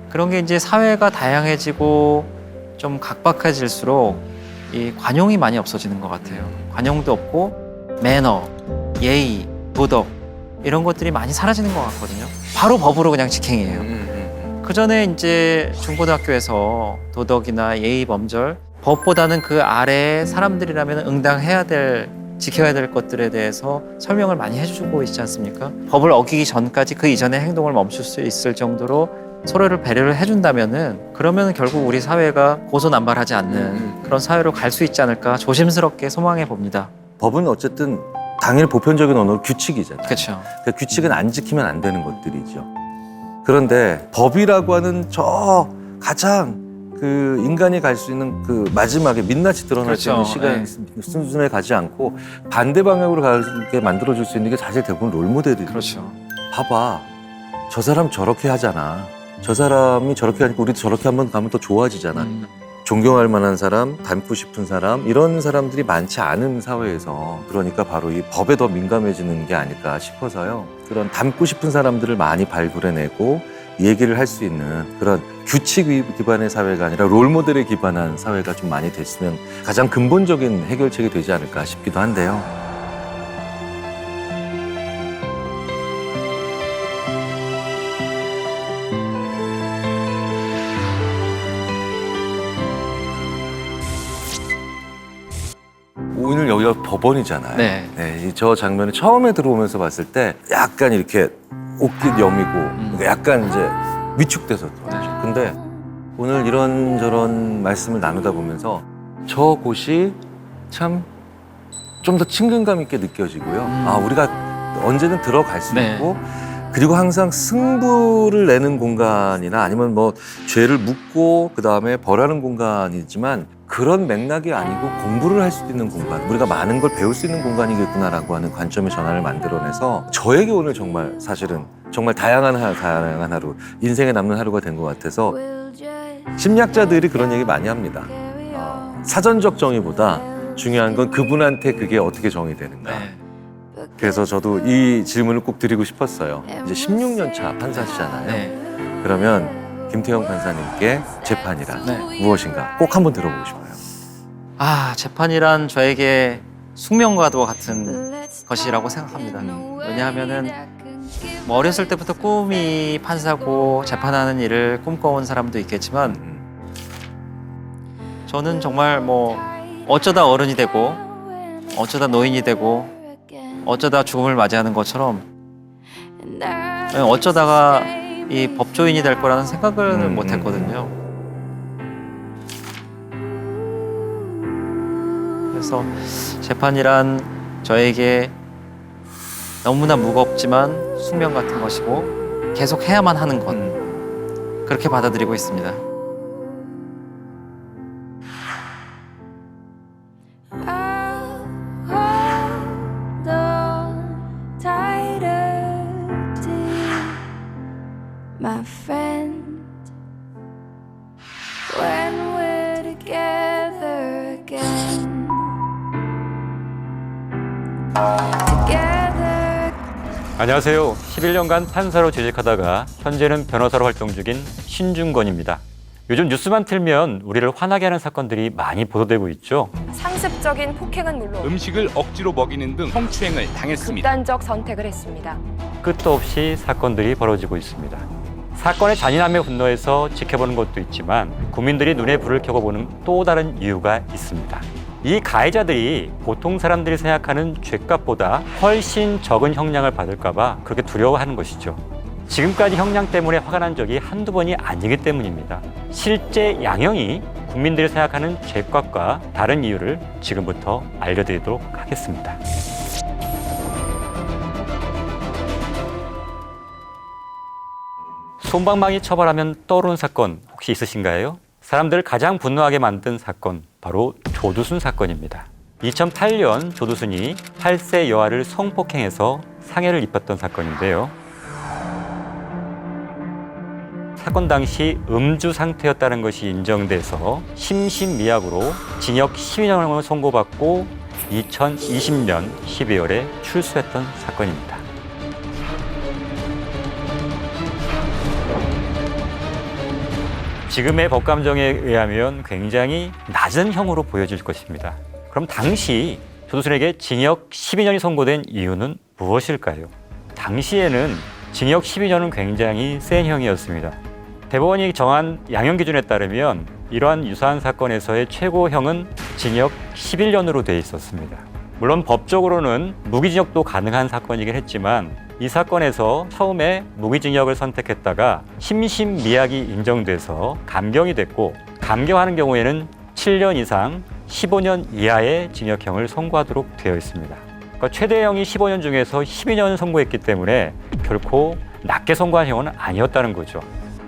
그런 게 이제 사회가 다양해지고 좀 각박해질수록 이 관용이 많이 없어지는 것 같아요. 관용도 없고 매너, 예의, 도덕 이런 것들이 많이 사라지는 것 같거든요. 바로 법으로 그냥 직행이에요. 그 전에 이제 중고등학교에서 도덕이나 예의, 범절 법보다는 그 아래에 사람들이라면 응당해야 될, 지켜야 될 것들에 대해서 설명을 많이 해주고 있지 않습니까? 법을 어기기 전까지 그 이전의 행동을 멈출 수 있을 정도로 서로를 배려를 해준다면은 그러면 결국 우리 사회가 고소난발하지 않는 그런 사회로 갈 수 있지 않을까 조심스럽게 소망해 봅니다. 법은 어쨌든 당일 보편적인 언어로 규칙이잖아요. 그렇죠. 그 규칙은 안 지키면 안 되는 것들이죠. 그런데 법이라고 하는 저 가장 그 인간이 갈 수 있는 그 마지막에 민낯이 드러날 수 있는 시간 순순에 가지 않고 반대 방향으로 가게 만들어줄 수 있는 게 사실 대부분 롤모델이에요. 그렇죠. 봐봐, 저 사람 저렇게 하잖아. 저 사람이 저렇게 하니까 우리도 저렇게 한번 가면 더 좋아지잖아. 존경할 만한 사람, 닮고 싶은 사람, 이런 사람들이 많지 않은 사회에서 그러니까 바로 이 법에 더 민감해지는 게 아닐까 싶어서요. 그런 닮고 싶은 사람들을 많이 발굴해내고 얘기를 할 수 있는 그런 규칙 기반의 사회가 아니라 롤모델에 기반한 사회가 좀 많이 됐으면 가장 근본적인 해결책이 되지 않을까 싶기도 한데요. 오늘 여기가 법원이잖아요. 네. 네, 저 장면을 처음에 들어오면서 봤을 때 약간 이렇게 옷깃 여미고 약간 이제 위축돼서 들어왔죠. 근데 오늘 이런저런 말씀을 나누다 보면서 저곳이 참 좀 더 친근감 있게 느껴지고요. 아, 우리가 언제든 들어갈 수 네. 있고 그리고 항상 승부를 내는 공간이나 아니면 뭐 죄를 묻고 그다음에 벌하는 공간이지만 그런 맥락이 아니고 공부를 할 수 있는 공간, 우리가 많은 걸 배울 수 있는 공간이겠구나라고 하는 관점의 전환을 만들어내서 저에게 오늘 정말 사실은 정말 다양한 하루, 인생에 남는 하루가 된 것 같아서 심리학자들이 그런 얘기 많이 합니다. 사전적 정의보다 중요한 건 그분한테 그게 어떻게 정의되는가. 네. 그래서 저도 이 질문을 꼭 드리고 싶었어요. 이제 16년 차 판사시잖아요. 네. 그러면 김태형 판사님께 재판이란 네. 무엇인가 꼭 한번 들어보고 싶어요. 아, 재판이란 저에게 숙명과도 같은 것이라고 생각합니다. 왜냐하면은 뭐 어렸을 때부터 꿈이 판사고 재판하는 일을 꿈꿔온 사람도 있겠지만 저는 정말 뭐 어쩌다 어른이 되고 어쩌다 노인이 되고 어쩌다 죽음을 맞이하는 것처럼 어쩌다가 이 법조인이 될 거라는 생각을 못 했거든요. 그래서 재판이란 저에게 너무나 무겁지만 숙명 같은 것이고 계속 해야만 하는 것, 그렇게 받아들이고 있습니다. My friend, when we're together again, together. 안녕하세요. 11년간 판사로 재직하다가 현재는 변호사로 활동 중인 신중건입니다. 요즘 뉴스만 틀면 우리를 화나게 하는 사건들이 많이 보도되고 있죠. 상습적인 폭행은 물론 음식을 억지로 먹이는 등 성추행을 당했습니다. 극단적 선택을 했습니다. 끝도 없이 사건들이 벌어지고 있습니다. 사건의 잔인함에 분노해서 지켜보는 것도 있지만 국민들이 눈에 불을 켜고 보는 또 다른 이유가 있습니다. 이 가해자들이 보통 사람들이 생각하는 죄값보다 훨씬 적은 형량을 받을까 봐 그렇게 두려워하는 것이죠. 지금까지 형량 때문에 화가 난 적이 한두 번이 아니기 때문입니다. 실제 양형이 국민들이 생각하는 죄값과 다른 이유를 지금부터 알려드리도록 하겠습니다. 솜방망이 처벌하면 떠오르는 사건 혹시 있으신가요? 사람들을 가장 분노하게 만든 사건, 바로 조두순 사건입니다. 2008년 조두순이 8세 여아를 성폭행해서 상해를 입혔던 사건인데요. 사건 당시 음주 상태였다는 것이 인정돼서 심신미약으로 징역 12년을 선고받고 2020년 12월에 출소했던 사건입니다. 지금의 법감정에 의하면 굉장히 낮은 형으로 보여질 것입니다. 그럼 당시 조두순에게 징역 12년이 선고된 이유는 무엇일까요? 당시에는 징역 12년은 굉장히 센 형이었습니다. 대법원이 정한 양형 기준에 따르면 이러한 유사한 사건에서의 최고형은 징역 11년으로 돼 있었습니다. 물론 법적으로는 무기징역도 가능한 사건이긴 했지만 이 사건에서 처음에 무기징역을 선택했다가 심신미약이 인정돼서 감경이 됐고, 감경하는 경우에는 7년 이상 15년 이하의 징역형을 선고하도록 되어 있습니다. 그러니까 최대형이 15년 중에서 12년 선고했기 때문에 결코 낮게 선고한 형은 아니었다는 거죠.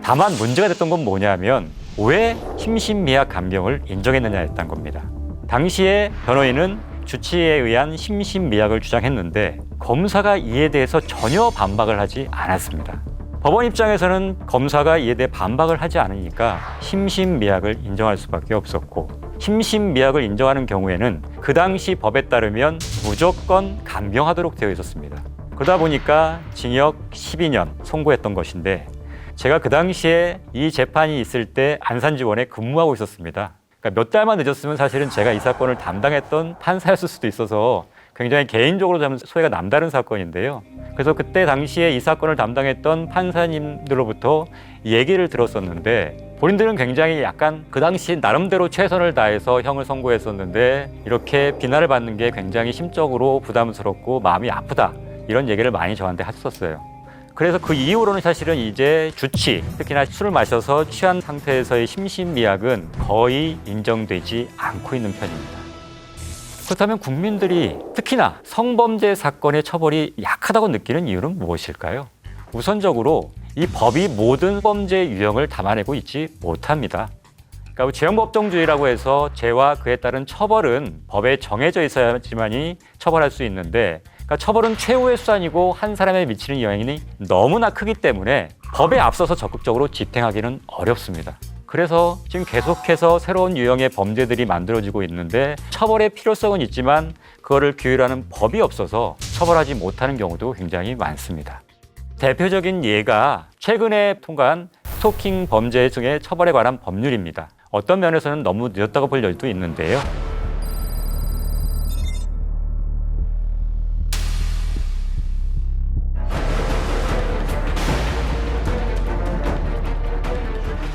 다만 문제가 됐던 건 뭐냐면 왜 심신미약 감경을 인정했느냐였던 겁니다. 당시에 변호인은 주치의에 의한 심신미약을 주장했는데 검사가 이에 대해서 전혀 반박을 하지 않았습니다. 법원 입장에서는 검사가 이에 대해 반박을 하지 않으니까 심신미약을 인정할 수밖에 없었고, 심신미약을 인정하는 경우에는 그 당시 법에 따르면 무조건 감경하도록 되어 있었습니다. 그러다 보니까 징역 12년 선고했던 것인데, 제가 그 당시에 이 재판이 있을 때 안산지원에 근무하고 있었습니다. 그러니까 몇 달만 늦었으면 사실은 제가 이 사건을 담당했던 판사였을 수도 있어서 굉장히 개인적으로 좀 소회가 남다른 사건인데요. 그래서 그때 당시에 이 사건을 담당했던 판사님들로부터 얘기를 들었었는데, 본인들은 굉장히 약간 그 당시 나름대로 최선을 다해서 형을 선고했었는데 이렇게 비난을 받는 게 굉장히 심적으로 부담스럽고 마음이 아프다, 이런 얘기를 많이 저한테 하셨었어요. 그래서 그 이후로는 사실은 이제 주치, 특히나 술을 마셔서 취한 상태에서의 심신미약은 거의 인정되지 않고 있는 편입니다. 그렇다면 국민들이 특히나 성범죄 사건의 처벌이 약하다고 느끼는 이유는 무엇일까요? 우선적으로 이 법이 모든 범죄 유형을 담아내고 있지 못합니다. 그러니까 죄형법정주의라고 해서 죄와 그에 따른 처벌은 법에 정해져 있어야지만이 처벌할 수 있는데, 그러니까 처벌은 최후의 수단이고 한 사람에 미치는 영향이 너무나 크기 때문에 법에 앞서서 적극적으로 집행하기는 어렵습니다. 그래서 지금 계속해서 새로운 유형의 범죄들이 만들어지고 있는데, 처벌의 필요성은 있지만 그거를 규율하는 법이 없어서 처벌하지 못하는 경우도 굉장히 많습니다. 대표적인 예가 최근에 통과한 스토킹 범죄 등의 처벌에 관한 법률입니다. 어떤 면에서는 너무 늦었다고 볼 여지도 있는데요.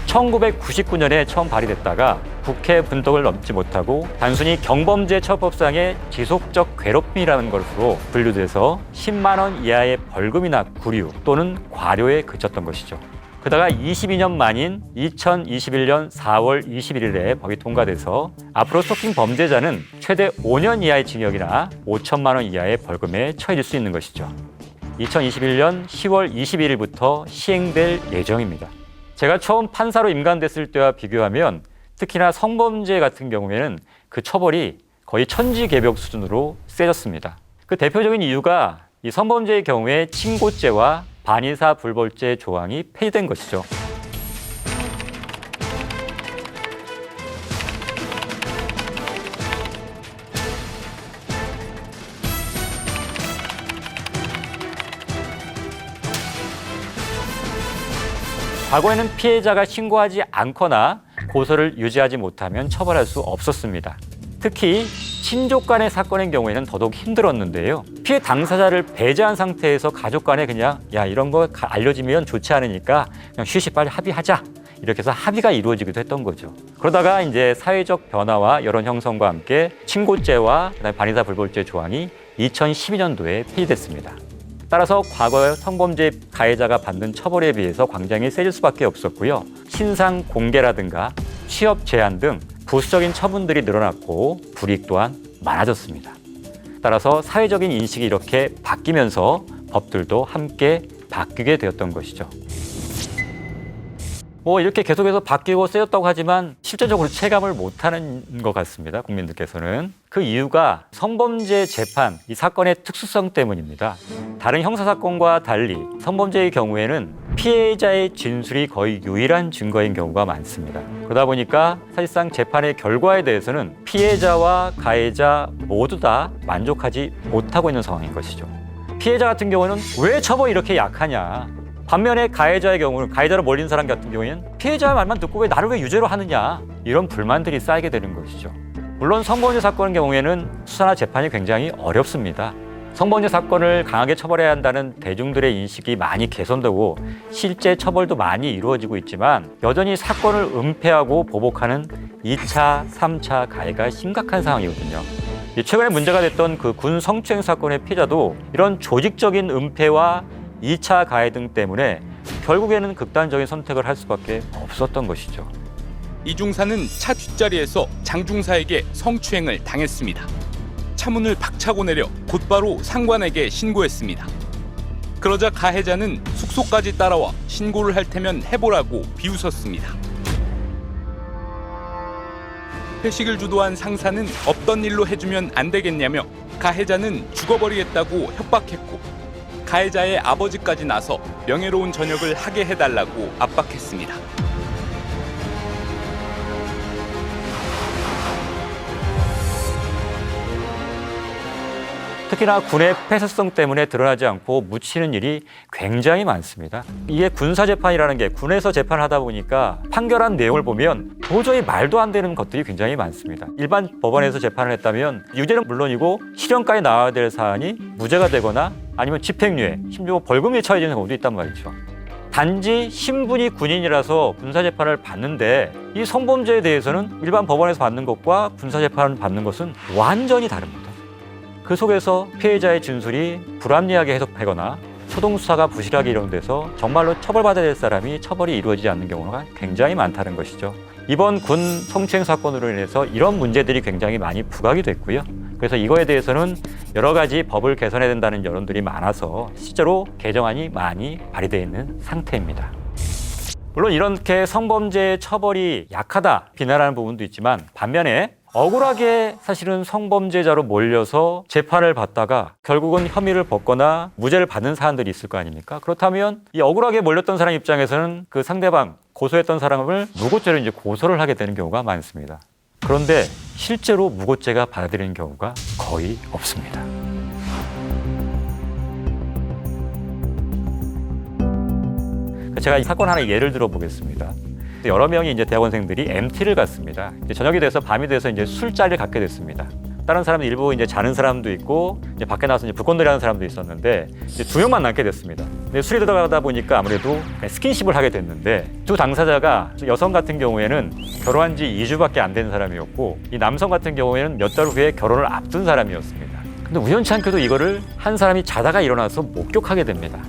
(1999년에) 처음 발의됐다가 국회 분덕을 넘지 못하고 단순히 경범죄 처벌법상의 지속적 괴롭힘이라는 것으로 분류돼서 10만 원 이하의 벌금이나 구류 또는 과료에 그쳤던 것이죠. 그러다가 22년 만인 2021년 4월 21일에 법이 통과돼서 앞으로 스토킹 범죄자는 최대 5년 이하의 징역이나 5천만 원 이하의 벌금에 처해질 수 있는 것이죠. 2021년 10월 22일부터 시행될 예정입니다. 제가 처음 판사로 임관됐을 때와 비교하면 특히나 성범죄 같은 경우에는 그 처벌이 거의 천지개벽 수준으로 세졌습니다. 그 대표적인 이유가 이 성범죄의 경우에 친고죄와 반의사 불벌죄 조항이 폐지된 것이죠. 과거에는 피해자가 신고하지 않거나 고소를 유지하지 못하면 처벌할 수 없었습니다. 특히 친족 간의 사건의 경우에는 더더욱 힘들었는데요. 피해 당사자를 배제한 상태에서 가족 간에 그냥 야 이런 거 알려지면 좋지 않으니까 그냥 쉬쉬 빨리 합의하자, 이렇게 해서 합의가 이루어지기도 했던 거죠. 그러다가 이제 사회적 변화와 여론 형성과 함께 친고죄와 그다음에 반의사 불벌죄 조항이 2012년도에 폐지됐습니다. 따라서 과거 성범죄 가해자가 받는 처벌에 비해서 굉장히 세질 수밖에 없었고요. 신상 공개라든가 취업 제한 등 부수적인 처분들이 늘어났고 불이익 또한 많아졌습니다. 따라서 사회적인 인식이 이렇게 바뀌면서 법들도 함께 바뀌게 되었던 것이죠. 이렇게 계속해서 바뀌고 세졌다고 하지만 실제적으로 체감을 못하는 것 같습니다. 국민들께서는. 그 이유가 성범죄 재판, 이 사건의 특수성 때문입니다. 다른 형사사건과 달리 성범죄의 경우에는 피해자의 진술이 거의 유일한 증거인 경우가 많습니다. 그러다 보니까 사실상 재판의 결과에 대해서는 피해자와 가해자 모두 다 만족하지 못하고 있는 상황인 것이죠. 피해자 같은 경우는 왜 처벌이 이렇게 약하냐, 반면에 가해자의 경우는, 가해자로 몰린 사람 같은 경우에는 피해자 말만 듣고 왜 나를 왜 유죄로 하느냐, 이런 불만들이 쌓이게 되는 것이죠. 물론 성범죄 사건의 경우에는 수사나 재판이 굉장히 어렵습니다. 성범죄 사건을 강하게 처벌해야 한다는 대중들의 인식이 많이 개선되고 실제 처벌도 많이 이루어지고 있지만 여전히 사건을 은폐하고 보복하는 2차, 3차 가해가 심각한 상황이거든요. 최근에 문제가 됐던 그 군 성추행 사건의 피해자도 이런 조직적인 은폐와 2차 가해 등 때문에 결국에는 극단적인 선택을 할 수밖에 없었던 것이죠. 이중사는 차 뒷자리에서 장중사에게 성추행을 당했습니다. 차문을 박차고 내려 곧바로 상관에게 신고했습니다. 그러자 가해자는 숙소까지 따라와 신고를 할 테면 해보라고 비웃었습니다. 회식을 주도한 상사는 없던 일로 해주면 안 되겠냐며 가해자는 죽어버리겠다고 협박했고, 가해자의 아버지까지 나서 명예로운 전역을 하게 해달라고 압박했습니다. 특히나 군의 폐쇄성 때문에 드러나지 않고 묻히는 일이 굉장히 많습니다. 이게 군사재판이라는 게 군에서 재판을 하다 보니까 판결한 내용을 보면 도저히 말도 안 되는 것들이 굉장히 많습니다. 일반 법원에서 재판을 했다면 유죄는 물론이고 실형까지 나와야 될 사안이 무죄가 되거나 아니면 집행유예, 심지어 벌금에 처해지는 경우도 있단 말이죠. 단지 신분이 군인이라서 군사재판을 받는데 이 성범죄에 대해서는 일반 법원에서 받는 것과 군사재판을 받는 것은 완전히 다릅니다. 그 속에서 피해자의 진술이 불합리하게 해석되거나 초동수사가 부실하게 이용돼서 정말로 처벌받아야 될 사람이 처벌이 이루어지지 않는 경우가 굉장히 많다는 것이죠. 이번 군 성추행 사건으로 인해서 이런 문제들이 굉장히 많이 부각이 됐고요. 그래서 이거에 대해서는 여러 가지 법을 개선해야 된다는 여론들이 많아서 실제로 개정안이 많이 발의되어 있는 상태입니다. 물론 이렇게 성범죄의 처벌이 약하다 비난하는 부분도 있지만 반면에 억울하게 사실은 성범죄자로 몰려서 재판을 받다가 결국은 혐의를 벗거나 무죄를 받는 사람들이 있을 거 아닙니까? 그렇다면 이 억울하게 몰렸던 사람 입장에서는 그 상대방 고소했던 사람을 무고죄로 이제 고소를 하게 되는 경우가 많습니다. 그런데 실제로 무고죄가 받아들이는 경우가 거의 없습니다. 제가 이 사건 하나 예를 들어 보겠습니다. 여러 명이 이제 대학원생들이 MT를 갔습니다. 이제 저녁이 돼서 밤이 돼서 이제 술자리를 갖게 됐습니다. 다른 사람들 일부 이제 자는 사람도 있고 이제 밖에 나와서 이제 불꽃놀이 하는 사람도 있었는데 이제 두 명만 남게 됐습니다. 근데 술이 들어가다 보니까 아무래도 스킨십을 하게 됐는데 두 당사자가 여성 같은 경우에는 결혼한 지 2주밖에 안 된 사람이었고 이 남성 같은 경우에는 몇 달 후에 결혼을 앞둔 사람이었습니다. 근데 우연치 않게도 이거를 한 사람이 자다가 일어나서 목격하게 됩니다.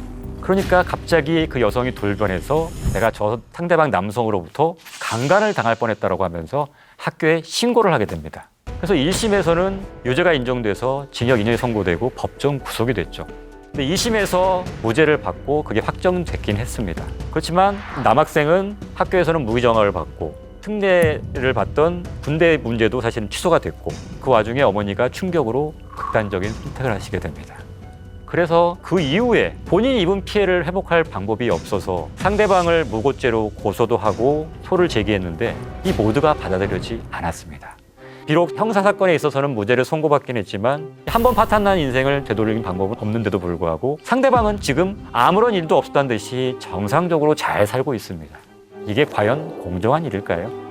그러니까 갑자기 그 여성이 돌변해서 내가 저 상대방 남성으로부터 강간을 당할 뻔했다고 하면서 학교에 신고를 하게 됩니다. 그래서 1심에서는 유죄가 인정돼서 징역 2년이 선고되고 법정 구속이 됐죠. 근데 2심에서 무죄를 받고 그게 확정됐긴 했습니다. 그렇지만 남학생은 학교에서는 무기정학을 받고 특례를 받던 군대 문제도 사실은 취소가 됐고 그 와중에 어머니가 충격으로 극단적인 선택을 하시게 됩니다. 그래서 그 이후에 본인이 입은 피해를 회복할 방법이 없어서 상대방을 무고죄로 고소도 하고 소를 제기했는데 이 모두가 받아들여지지 않았습니다. 비록 형사사건에 있어서는 무죄를 선고받긴 했지만 한 번 파탄난 인생을 되돌리는 방법은 없는데도 불구하고 상대방은 지금 아무런 일도 없었다는 듯이 정상적으로 잘 살고 있습니다. 이게 과연 공정한 일일까요?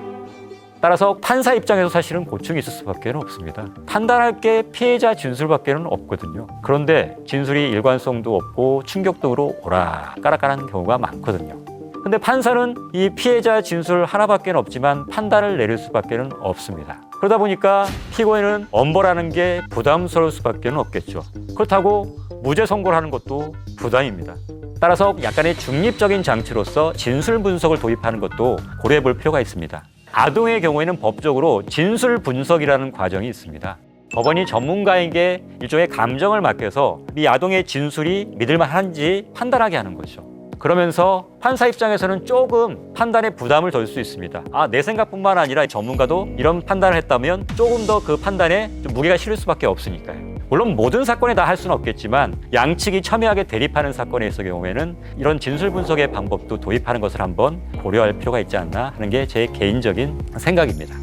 따라서 판사 입장에서 사실은 고충이 있을 수밖에 없습니다. 판단할 게 피해자 진술밖에 없거든요. 그런데 진술이 일관성도 없고 충격적으로 오락가락하는 경우가 많거든요. 근데 판사는 이 피해자 진술 하나밖에 없지만 판단을 내릴 수밖에 없습니다. 그러다 보니까 피고인은 엄벌하는 게 부담스러울 수밖에 없겠죠. 그렇다고 무죄 선고를 하는 것도 부담입니다. 따라서 약간의 중립적인 장치로서 진술 분석을 도입하는 것도 고려해 볼 필요가 있습니다. 아동의 경우에는 법적으로 진술 분석이라는 과정이 있습니다. 법원이 전문가에게 일종의 감정을 맡겨서 이 아동의 진술이 믿을만한지 판단하게 하는 거죠. 그러면서 판사 입장에서는 조금 판단에 부담을 덜 수 있습니다. 내 생각뿐만 아니라 전문가도 이런 판단을 했다면 조금 더 그 판단에 좀 무게가 실릴 수밖에 없으니까요. 물론 모든 사건에 다 할 수는 없겠지만 양측이 첨예하게 대립하는 사건에 있을 경우에는 이런 진술 분석의 방법도 도입하는 것을 한번 고려할 필요가 있지 않나 하는 게 제 개인적인 생각입니다.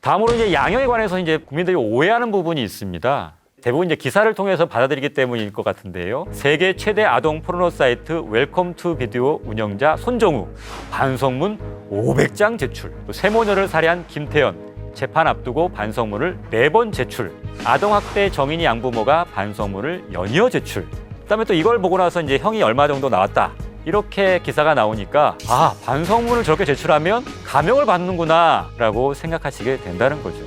다음으로 이제 양형에 관해서 이제 국민들이 오해하는 부분이 있습니다. 대부분 이제 기사를 통해서 받아들이기 때문일 것 같은데요. 세계 최대 아동 포르노 사이트 웰컴 투 비디오 운영자 손정우, 반성문 500장 제출. 또 세모녀를 살해한 김태현, 재판 앞두고 반성문을 4번 제출. 아동학대 정인이 양부모가 반성문을 연이어 제출. 그다음에 또 이걸 보고 나서 이제 형이 얼마 정도 나왔다. 이렇게 기사가 나오니까 반성문을 저렇게 제출하면 감형을 받는구나 라고 생각하시게 된다는 거죠.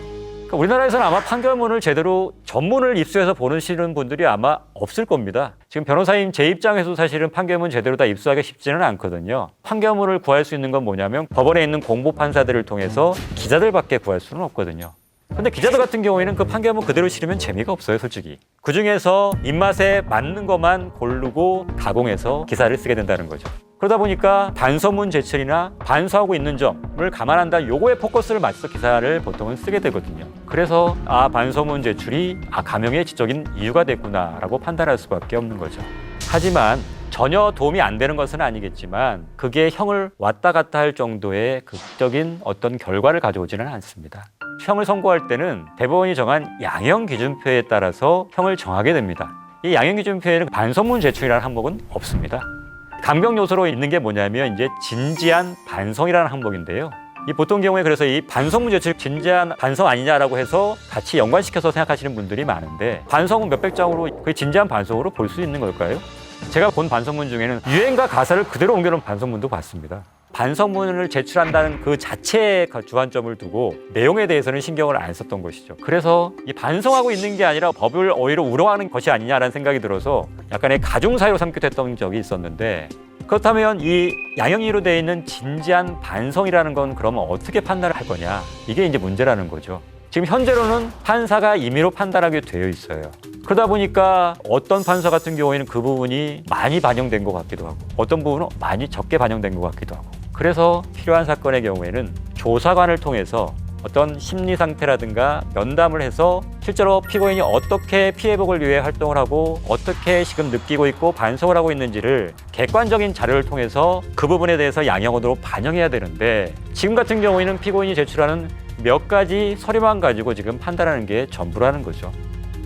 그러니까 우리나라에서는 아마 판결문을 제대로 전문을 입수해서 보시는 분들이 아마 없을 겁니다. 지금 변호사님 제 입장에서도 사실은 판결문 제대로 다 입수하기 쉽지는 않거든요. 판결문을 구할 수 있는 건 뭐냐면 법원에 있는 공보 판사들을 통해서 기자들밖에 구할 수는 없거든요. 근데 기자들 같은 경우에는 그 판결문 그대로 실으면 재미가 없어요, 솔직히. 그중에서 입맛에 맞는 것만 고르고 가공해서 기사를 쓰게 된다는 거죠. 그러다 보니까 반성문 제출이나 반수하고 있는 점을 감안한다 요거에 포커스를 맞춰서 기사를 보통은 쓰게 되거든요. 그래서 반소문 제출이 감형의 지적인 이유가 됐구나라고 판단할 수밖에 없는 거죠. 하지만 전혀 도움이 안 되는 것은 아니겠지만 그게 형을 왔다 갔다 할 정도의 극적인 어떤 결과를 가져오지는 않습니다. 형을 선고할 때는 대법원이 정한 양형 기준표에 따라서 형을 정하게 됩니다. 이 양형 기준표에는 반소문 제출이라는 항목은 없습니다. 감경 요소로 있는 게 뭐냐면 이제 진지한 반성이라는 항목인데요. 이 보통 경우에 그래서 이 반성문 제출 진지한 반성 아니냐라고 해서 같이 연관시켜서 생각하시는 분들이 많은데 반성은 몇백 장으로 그 진지한 반성으로 볼 수 있는 걸까요? 제가 본 반성문 중에는 유행과 가사를 그대로 옮겨놓은 반성문도 봤습니다. 반성문을 제출한다는 그 자체의 주안점을 두고 내용에 대해서는 신경을 안 썼던 것이죠. 그래서 이 반성하고 있는 게 아니라 법을 오히려 우롱하는 것이 아니냐라는 생각이 들어서 약간의 가중사유로 삼기도 했던 적이 있었는데 그렇다면 이 양형이로 되어 있는 진지한 반성이라는 건 그러면 어떻게 판단을 할 거냐? 이게 이제 문제라는 거죠. 지금 현재로는 판사가 임의로 판단하게 되어 있어요. 그러다 보니까 어떤 판사 같은 경우에는 그 부분이 많이 반영된 것 같기도 하고 어떤 부분은 많이 적게 반영된 것 같기도 하고 그래서 필요한 사건의 경우에는 조사관을 통해서 어떤 심리 상태라든가 면담을 해서 실제로 피고인이 어떻게 피해복을 위해 활동을 하고 어떻게 지금 느끼고 있고 반성을 하고 있는지를 객관적인 자료를 통해서 그 부분에 대해서 양형으로 반영해야 되는데 지금 같은 경우에는 피고인이 제출하는 몇 가지 서류만 가지고 지금 판단하는 게 전부라는 거죠.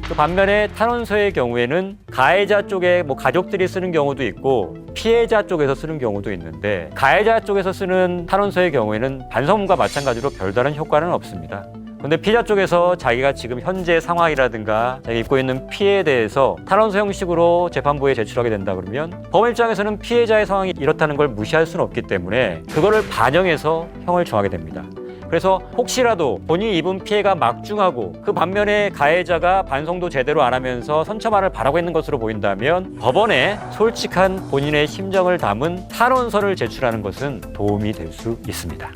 그 반면에 탄원서의 경우에는 가해자 쪽에 가족들이 쓰는 경우도 있고 피해자 쪽에서 쓰는 경우도 있는데 가해자 쪽에서 쓰는 탄원서의 경우에는 반성문과 마찬가지로 별다른 효과는 없습니다. 그런데 피해자 쪽에서 자기가 지금 현재 상황이라든가 자기가 입고 있는 피해에 대해서 탄원서 형식으로 재판부에 제출하게 된다 그러면 법원 입장에서는 피해자의 상황이 이렇다는 걸 무시할 수는 없기 때문에 그거를 반영해서 형을 정하게 됩니다. 그래서 혹시라도 본인이 입은 피해가 막중하고 그 반면에 가해자가 반성도 제대로 안 하면서 선처말을 바라고 있는 것으로 보인다면 법원에 솔직한 본인의 심정을 담은 탄원서를 제출하는 것은 도움이 될 수 있습니다.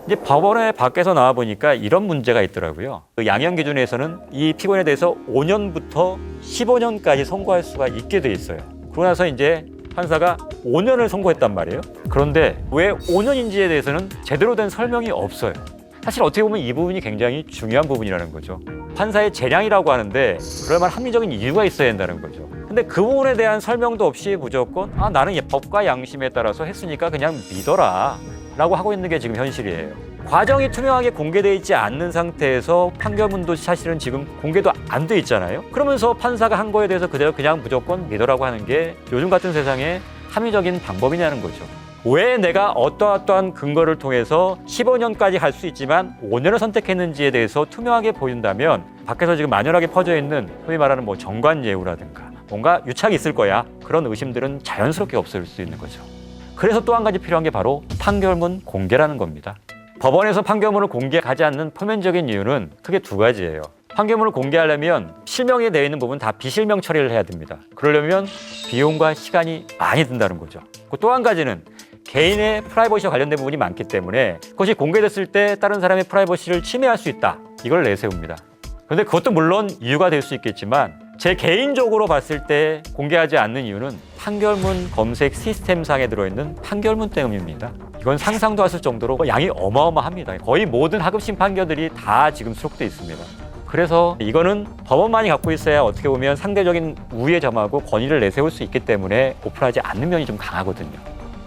이제 법원에 밖에서 나와 보니까 이런 문제가 있더라고요. 그 양형 기준에서는 이 피고인에 대해서 5년부터 15년까지 선고할 수가 있게 돼 있어요. 그러고 나서 이제 판사가 5년을 선고했단 말이에요. 그런데 왜 5년인지에 대해서는 제대로 된 설명이 없어요. 사실 어떻게 보면 이 부분이 굉장히 중요한 부분이라는 거죠. 판사의 재량이라고 하는데 그럴만 합리적인 이유가 있어야 된다는 거죠. 근데 그 부분에 대한 설명도 없이 무조건 나는 법과 양심에 따라서 했으니까 그냥 믿어라 라고 하고 있는 게 지금 현실이에요. 과정이 투명하게 공개되어 있지 않는 상태에서 판결문도 사실은 지금 공개도 안 돼 있잖아요. 그러면서 판사가 한 거에 대해서 그대로 그냥 무조건 믿으라고 하는 게 요즘 같은 세상에 합리적인 방법이냐는 거죠. 왜 내가 어떠한 근거를 통해서 15년까지 갈 수 있지만 5년을 선택했는지에 대해서 투명하게 보인다면 밖에서 지금 만연하게 퍼져 있는 소위 말하는 정관예우라든가 뭔가 유착이 있을 거야. 그런 의심들은 자연스럽게 없을 수 있는 거죠. 그래서 또 한 가지 필요한 게 바로 판결문 공개라는 겁니다. 법원에서 판결문을 공개하지 않는 표면적인 이유는 크게 두 가지예요. 판결문을 공개하려면 실명에 되어 있는 부분 다 비실명 처리를 해야 됩니다. 그러려면 비용과 시간이 많이 든다는 거죠. 또 한 가지는 개인의 프라이버시와 관련된 부분이 많기 때문에 그것이 공개됐을 때 다른 사람의 프라이버시를 침해할 수 있다. 이걸 내세웁니다. 그런데 그것도 물론 이유가 될 수 있겠지만 제 개인적으로 봤을 때 공개하지 않는 이유는 판결문 검색 시스템상에 들어있는 판결문 때문입니다. 이건 상상도 하실 정도로 양이 어마어마합니다. 거의 모든 하급심 판결들이 다 지금 수록돼 있습니다. 그래서 이거는 법원만이 갖고 있어야 어떻게 보면 상대적인 우위에 점하고 권위를 내세울 수 있기 때문에 오픈하지 않는 면이 좀 강하거든요.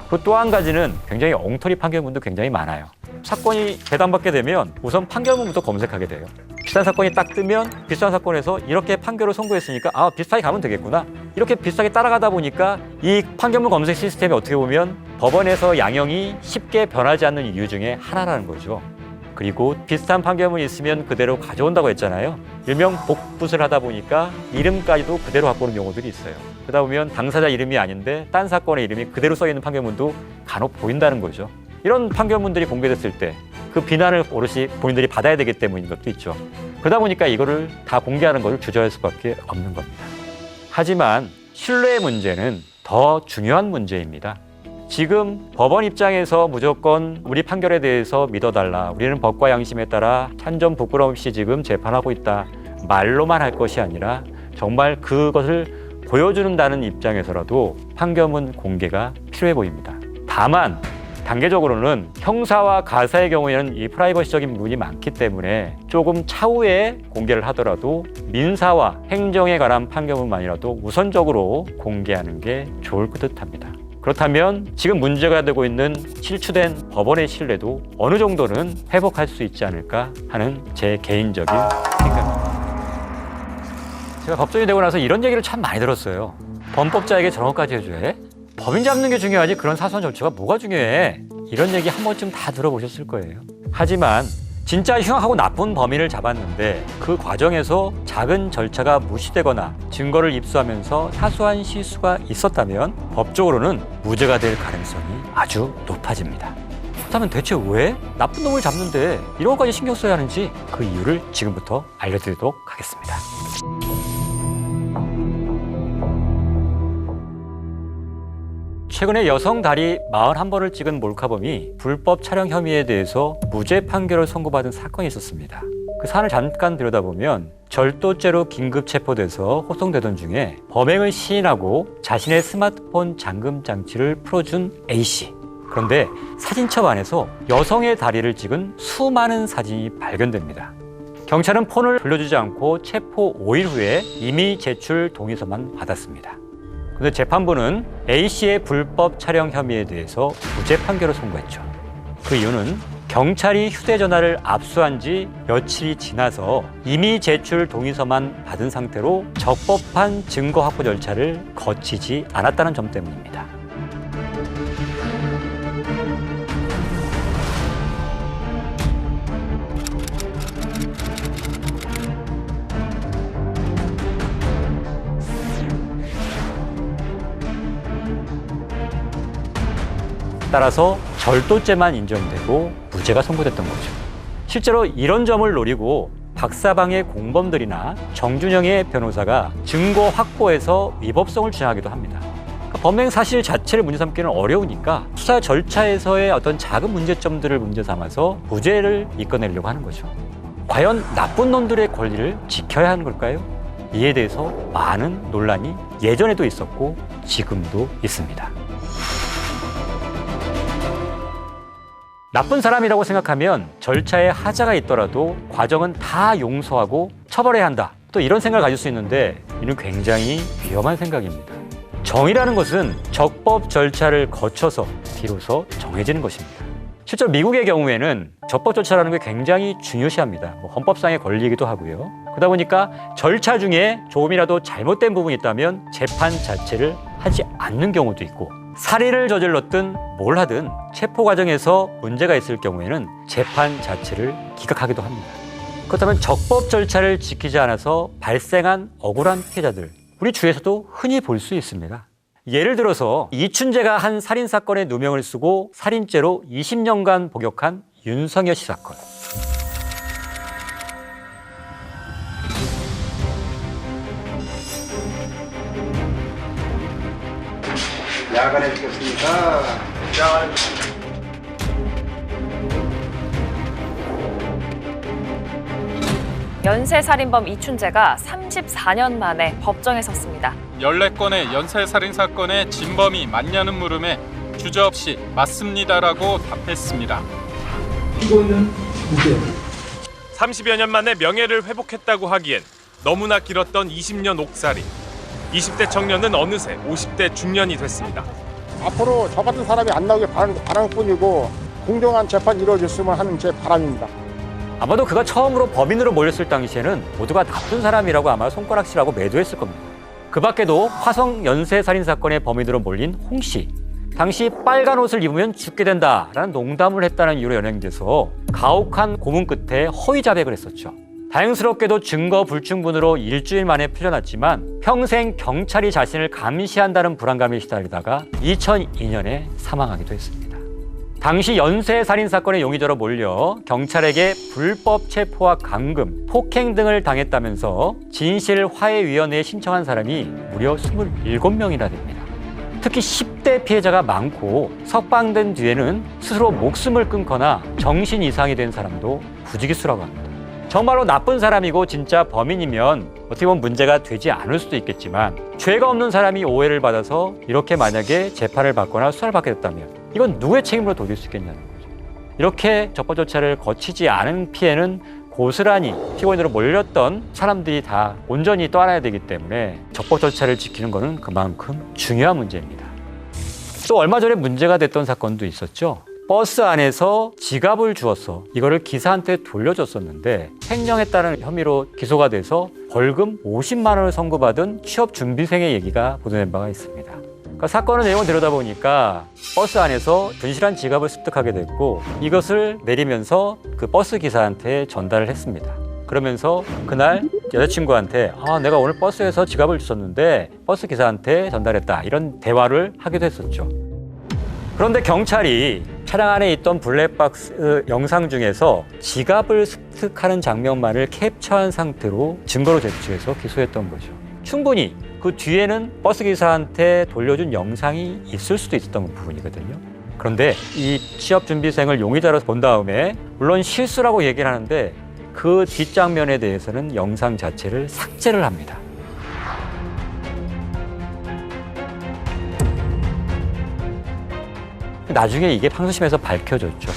그리고 또 한 가지는 굉장히 엉터리 판결문도 굉장히 많아요. 사건이 배당받게 되면 우선 판결문부터 검색하게 돼요. 비슷한 사건이 딱 뜨면 비슷한 사건에서 이렇게 판결을 선고했으니까 비슷하게 가면 되겠구나. 이렇게 비슷하게 따라가다 보니까 이 판결문 검색 시스템이 어떻게 보면 법원에서 양형이 쉽게 변하지 않는 이유 중에 하나라는 거죠. 그리고 비슷한 판결문이 있으면 그대로 가져온다고 했잖아요. 일명 복붙을 하다 보니까 이름까지도 그대로 갖고 오는 경우들이 있어요. 그러다 보면 당사자 이름이 아닌데 딴 사건의 이름이 그대로 써 있는 판결문도 간혹 보인다는 거죠. 이런 판결문들이 공개됐을 때 그 비난을 오롯이 본인들이 받아야 되기 때문인 것도 있죠. 그러다 보니까 이거를 다 공개하는 것을 주저할 수밖에 없는 겁니다. 하지만 신뢰의 문제는 더 중요한 문제입니다. 지금 법원 입장에서 무조건 우리 판결에 대해서 믿어달라. 우리는 법과 양심에 따라 찬점 부끄럼 없이 지금 재판하고 있다. 말로만 할 것이 아니라 정말 그것을 보여주는다는 입장에서라도 판결문 공개가 필요해 보입니다. 다만 단계적으로는 형사와 가사의 경우에는 이 프라이버시적인 부분이 많기 때문에 조금 차후에 공개를 하더라도 민사와 행정에 관한 판결문만이라도 우선적으로 공개하는 게 좋을 듯합니다. 그렇다면 지금 문제가 되고 있는 실추된 법원의 신뢰도 어느 정도는 회복할 수 있지 않을까 하는 제 개인적인 생각입니다. 제가 법정이 되고 나서 이런 얘기를 참 많이 들었어요. 범법자에게 저런 것까지 해줘야 해? 법인 잡는 게 중요하지 그런 사소한 절차가 뭐가 중요해? 이런 얘기 한 번쯤 다 들어보셨을 거예요. 하지만 진짜 흉악하고 나쁜 범인을 잡았는데 그 과정에서 작은 절차가 무시되거나 증거를 입수하면서 사소한 실수가 있었다면 법적으로는 무죄가 될 가능성이 아주 높아집니다. 그렇다면 대체 왜 나쁜 놈을 잡는데 이런 것까지 신경 써야 하는지 그 이유를 지금부터 알려드리도록 하겠습니다. 최근에 여성 다리 41번을 찍은 몰카범이 불법 촬영 혐의에 대해서 무죄 판결을 선고받은 사건이 있었습니다. 그 사안을 잠깐 들여다보면 절도죄로 긴급 체포돼서 호송되던 중에 범행을 시인하고 자신의 스마트폰 잠금 장치를 풀어준 A씨. 그런데 사진첩 안에서 여성의 다리를 찍은 수많은 사진이 발견됩니다. 경찰은 폰을 돌려주지 않고 체포 5일 후에 임의 제출 동의서만 받았습니다. 그런데 재판부는 A씨의 불법 촬영 혐의에 대해서 무죄 판결을 선고했죠. 그 이유는 경찰이 휴대전화를 압수한 지 며칠이 지나서 임의 제출 동의서만 받은 상태로 적법한 증거 확보 절차를 거치지 않았다는 점 때문입니다. 따라서 절도죄만 인정되고 무죄가 선고됐던 거죠. 실제로 이런 점을 노리고 박사방의 공범들이나 정준영의 변호사가 증거 확보에서 위법성을 주장하기도 합니다. 그러니까 범행 사실 자체를 문제 삼기는 어려우니까 수사 절차에서의 어떤 작은 문제점들을 문제 삼아서 무죄를 이끌어내려고 하는 거죠. 과연 나쁜 놈들의 권리를 지켜야 하는 걸까요? 이에 대해서 많은 논란이 예전에도 있었고 지금도 있습니다. 나쁜 사람이라고 생각하면 절차에 하자가 있더라도 과정은 다 용서하고 처벌해야 한다. 또 이런 생각을 가질 수 있는데 이는 굉장히 위험한 생각입니다. 정의라는 것은 적법 절차를 거쳐서 비로소 정해지는 것입니다. 실제로 미국의 경우에는 적법 절차라는 게 굉장히 중요시합니다. 헌법상의 권리이기도 하고요. 그러다 보니까 절차 중에 조금이라도 잘못된 부분이 있다면 재판 자체를 하지 않는 경우도 있고 살인을 저질렀든 뭘 하든 체포 과정에서 문제가 있을 경우에는 재판 자체를 기각하기도 합니다. 그렇다면 적법 절차를 지키지 않아서 발생한 억울한 피해자들, 우리 주위에서도 흔히 볼 수 있습니다. 예를 들어서 이춘재가 한 살인사건에 누명을 쓰고 살인죄로 20년간 복역한 윤성여 씨 사건. 야간에 죽겠습니까? 야간에 연쇄살인범 이춘재가 34년 만에 법정에 섰습니다. 14건의 연쇄살인 사건의 진범이 맞냐는 물음에 주저없이 맞습니다라고 답했습니다. 피고인은 무죄. 30여 년 만에 명예를 회복했다고 하기엔 너무나 길었던 20년 옥살이. 20대 청년은 어느새 50대 중년이 됐습니다. 앞으로 저 같은 사람이 안 나오길 바라는 뿐이고 공정한 재판이 이루어졌으면 하는 제 바람입니다. 아마도 그가 처음으로 범인으로 몰렸을 당시에는 모두가 나쁜 사람이라고 아마 손가락질하고 매도했을 겁니다. 그 밖에도 화성 연쇄살인 사건의 범인으로 몰린 홍 씨. 당시 빨간 옷을 입으면 죽게 된다라는 농담을 했다는 이유로 연행돼서 가혹한 고문 끝에 허위 자백을 했었죠. 다행스럽게도 증거 불충분으로 일주일 만에 풀려났지만 평생 경찰이 자신을 감시한다는 불안감에 시달리다가 2002년에 사망하기도 했습니다. 당시 연쇄살인 사건의 용의자로 몰려 경찰에게 불법 체포와 감금, 폭행 등을 당했다면서 진실화해위원회에 신청한 사람이 무려 27명이나 됩니다. 특히 10대 피해자가 많고 석방된 뒤에는 스스로 목숨을 끊거나 정신 이상이 된 사람도 부지기수라고 합니다. 정말로 나쁜 사람이고 진짜 범인이면 어떻게 보면 문제가 되지 않을 수도 있겠지만 죄가 없는 사람이 오해를 받아서 이렇게 만약에 재판을 받거나 수사를 받게 됐다면 이건 누구의 책임으로 돌릴 수 있겠냐는 거죠. 이렇게 적법 절차를 거치지 않은 피해는 고스란히 피고인으로 몰렸던 사람들이 다 온전히 떠안아야 되기 때문에 적법 절차를 지키는 것은 그만큼 중요한 문제입니다. 또 얼마 전에 문제가 됐던 사건도 있었죠. 버스 안에서 지갑을 주었어. 이거를 기사한테 돌려줬었는데 횡령했다는 혐의로 기소가 돼서 벌금 50만 원을 선고받은 취업 준비생의 얘기가 보도된 바가 있습니다. 그러니까 사건의 내용을 들여다보니까 버스 안에서 분실한 지갑을 습득하게 됐고 이것을 내리면서 그 버스 기사한테 전달을 했습니다. 그러면서 그날 여자친구한테 내가 오늘 버스에서 지갑을 주웠는데 버스 기사한테 전달했다. 이런 대화를 하기도 했었죠. 그런데 경찰이 차량 안에 있던 블랙박스 영상 중에서 지갑을 습득하는 장면만을 캡처한 상태로 증거로 제출해서 기소했던 거죠. 충분히 그 뒤에는 버스 기사한테 돌려준 영상이 있을 수도 있었던 부분이거든요. 그런데 이 취업준비생을 용의자로 본 다음에 물론 실수라고 얘기를 하는데 그 뒷장면에 대해서는 영상 자체를 삭제를 합니다. 나중에 이게 항소심에서 밝혀졌죠.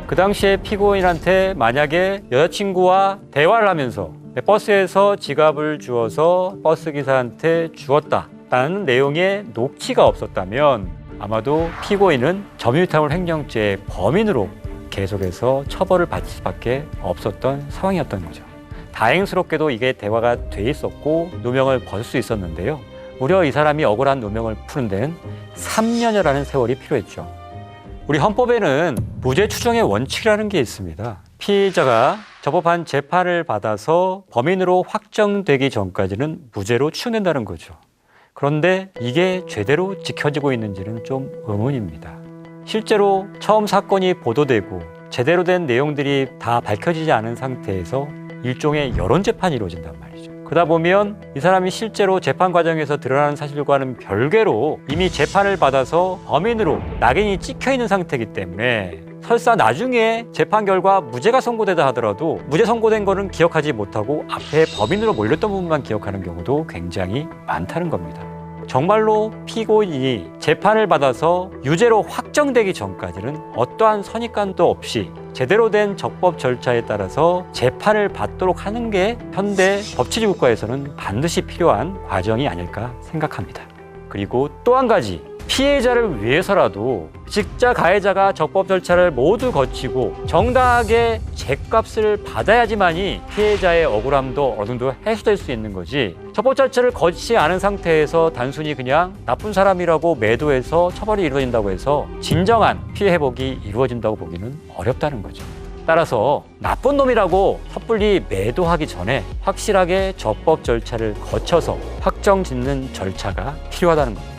그 당시에 피고인한테 만약에 여자친구와 대화를 하면서 버스에서 지갑을 주어서 버스 기사한테 주었다라는 내용의 녹취가 없었다면 아마도 피고인은 점유유탄물 횡령죄의 범인으로 계속해서 처벌을 받을 수밖에 없었던 상황이었던 거죠. 다행스럽게도 이게 대화가 돼 있었고 누명을 벗을 수 있었는데요. 무려 이 사람이 억울한 누명을 푸는 데는 3년여라는 세월이 필요했죠. 우리 헌법에는 무죄 추정의 원칙이라는 게 있습니다. 피해자가 적법한 재판을 받아서 범인으로 확정되기 전까지는 무죄로 추정된다는 거죠. 그런데 이게 제대로 지켜지고 있는지는 좀 의문입니다. 실제로 처음 사건이 보도되고 제대로 된 내용들이 다 밝혀지지 않은 상태에서 일종의 여론재판이 이루어진단 말이죠. 그러다 보면 이 사람이 실제로 재판 과정에서 드러나는 사실과는 별개로 이미 재판을 받아서 범인으로 낙인이 찍혀 있는 상태이기 때문에 설사 나중에 재판 결과 무죄가 선고되다 하더라도 무죄 선고된 거는 기억하지 못하고 앞에 범인으로 몰렸던 부분만 기억하는 경우도 굉장히 많다는 겁니다. 정말로 피고인이 재판을 받아서 유죄로 확정되기 전까지는 어떠한 선입관도 없이 제대로 된 적법 절차에 따라서 재판을 받도록 하는 게 현대 법치주의 국가에서는 반드시 필요한 과정이 아닐까 생각합니다. 그리고 또 한 가지, 피해자를 위해서라도 직자 가해자가 적법 절차를 모두 거치고 정당하게 죗값을 받아야지만이 피해자의 억울함도 어느 정도 해소될 수 있는 거지, 적법 절차를 거치지 않은 상태에서 단순히 그냥 나쁜 사람이라고 매도해서 처벌이 이루어진다고 해서 진정한 피해 회복이 이루어진다고 보기는 어렵다는 거죠. 따라서 나쁜 놈이라고 섣불리 매도하기 전에 확실하게 적법 절차를 거쳐서 확정 짓는 절차가 필요하다는 겁니다.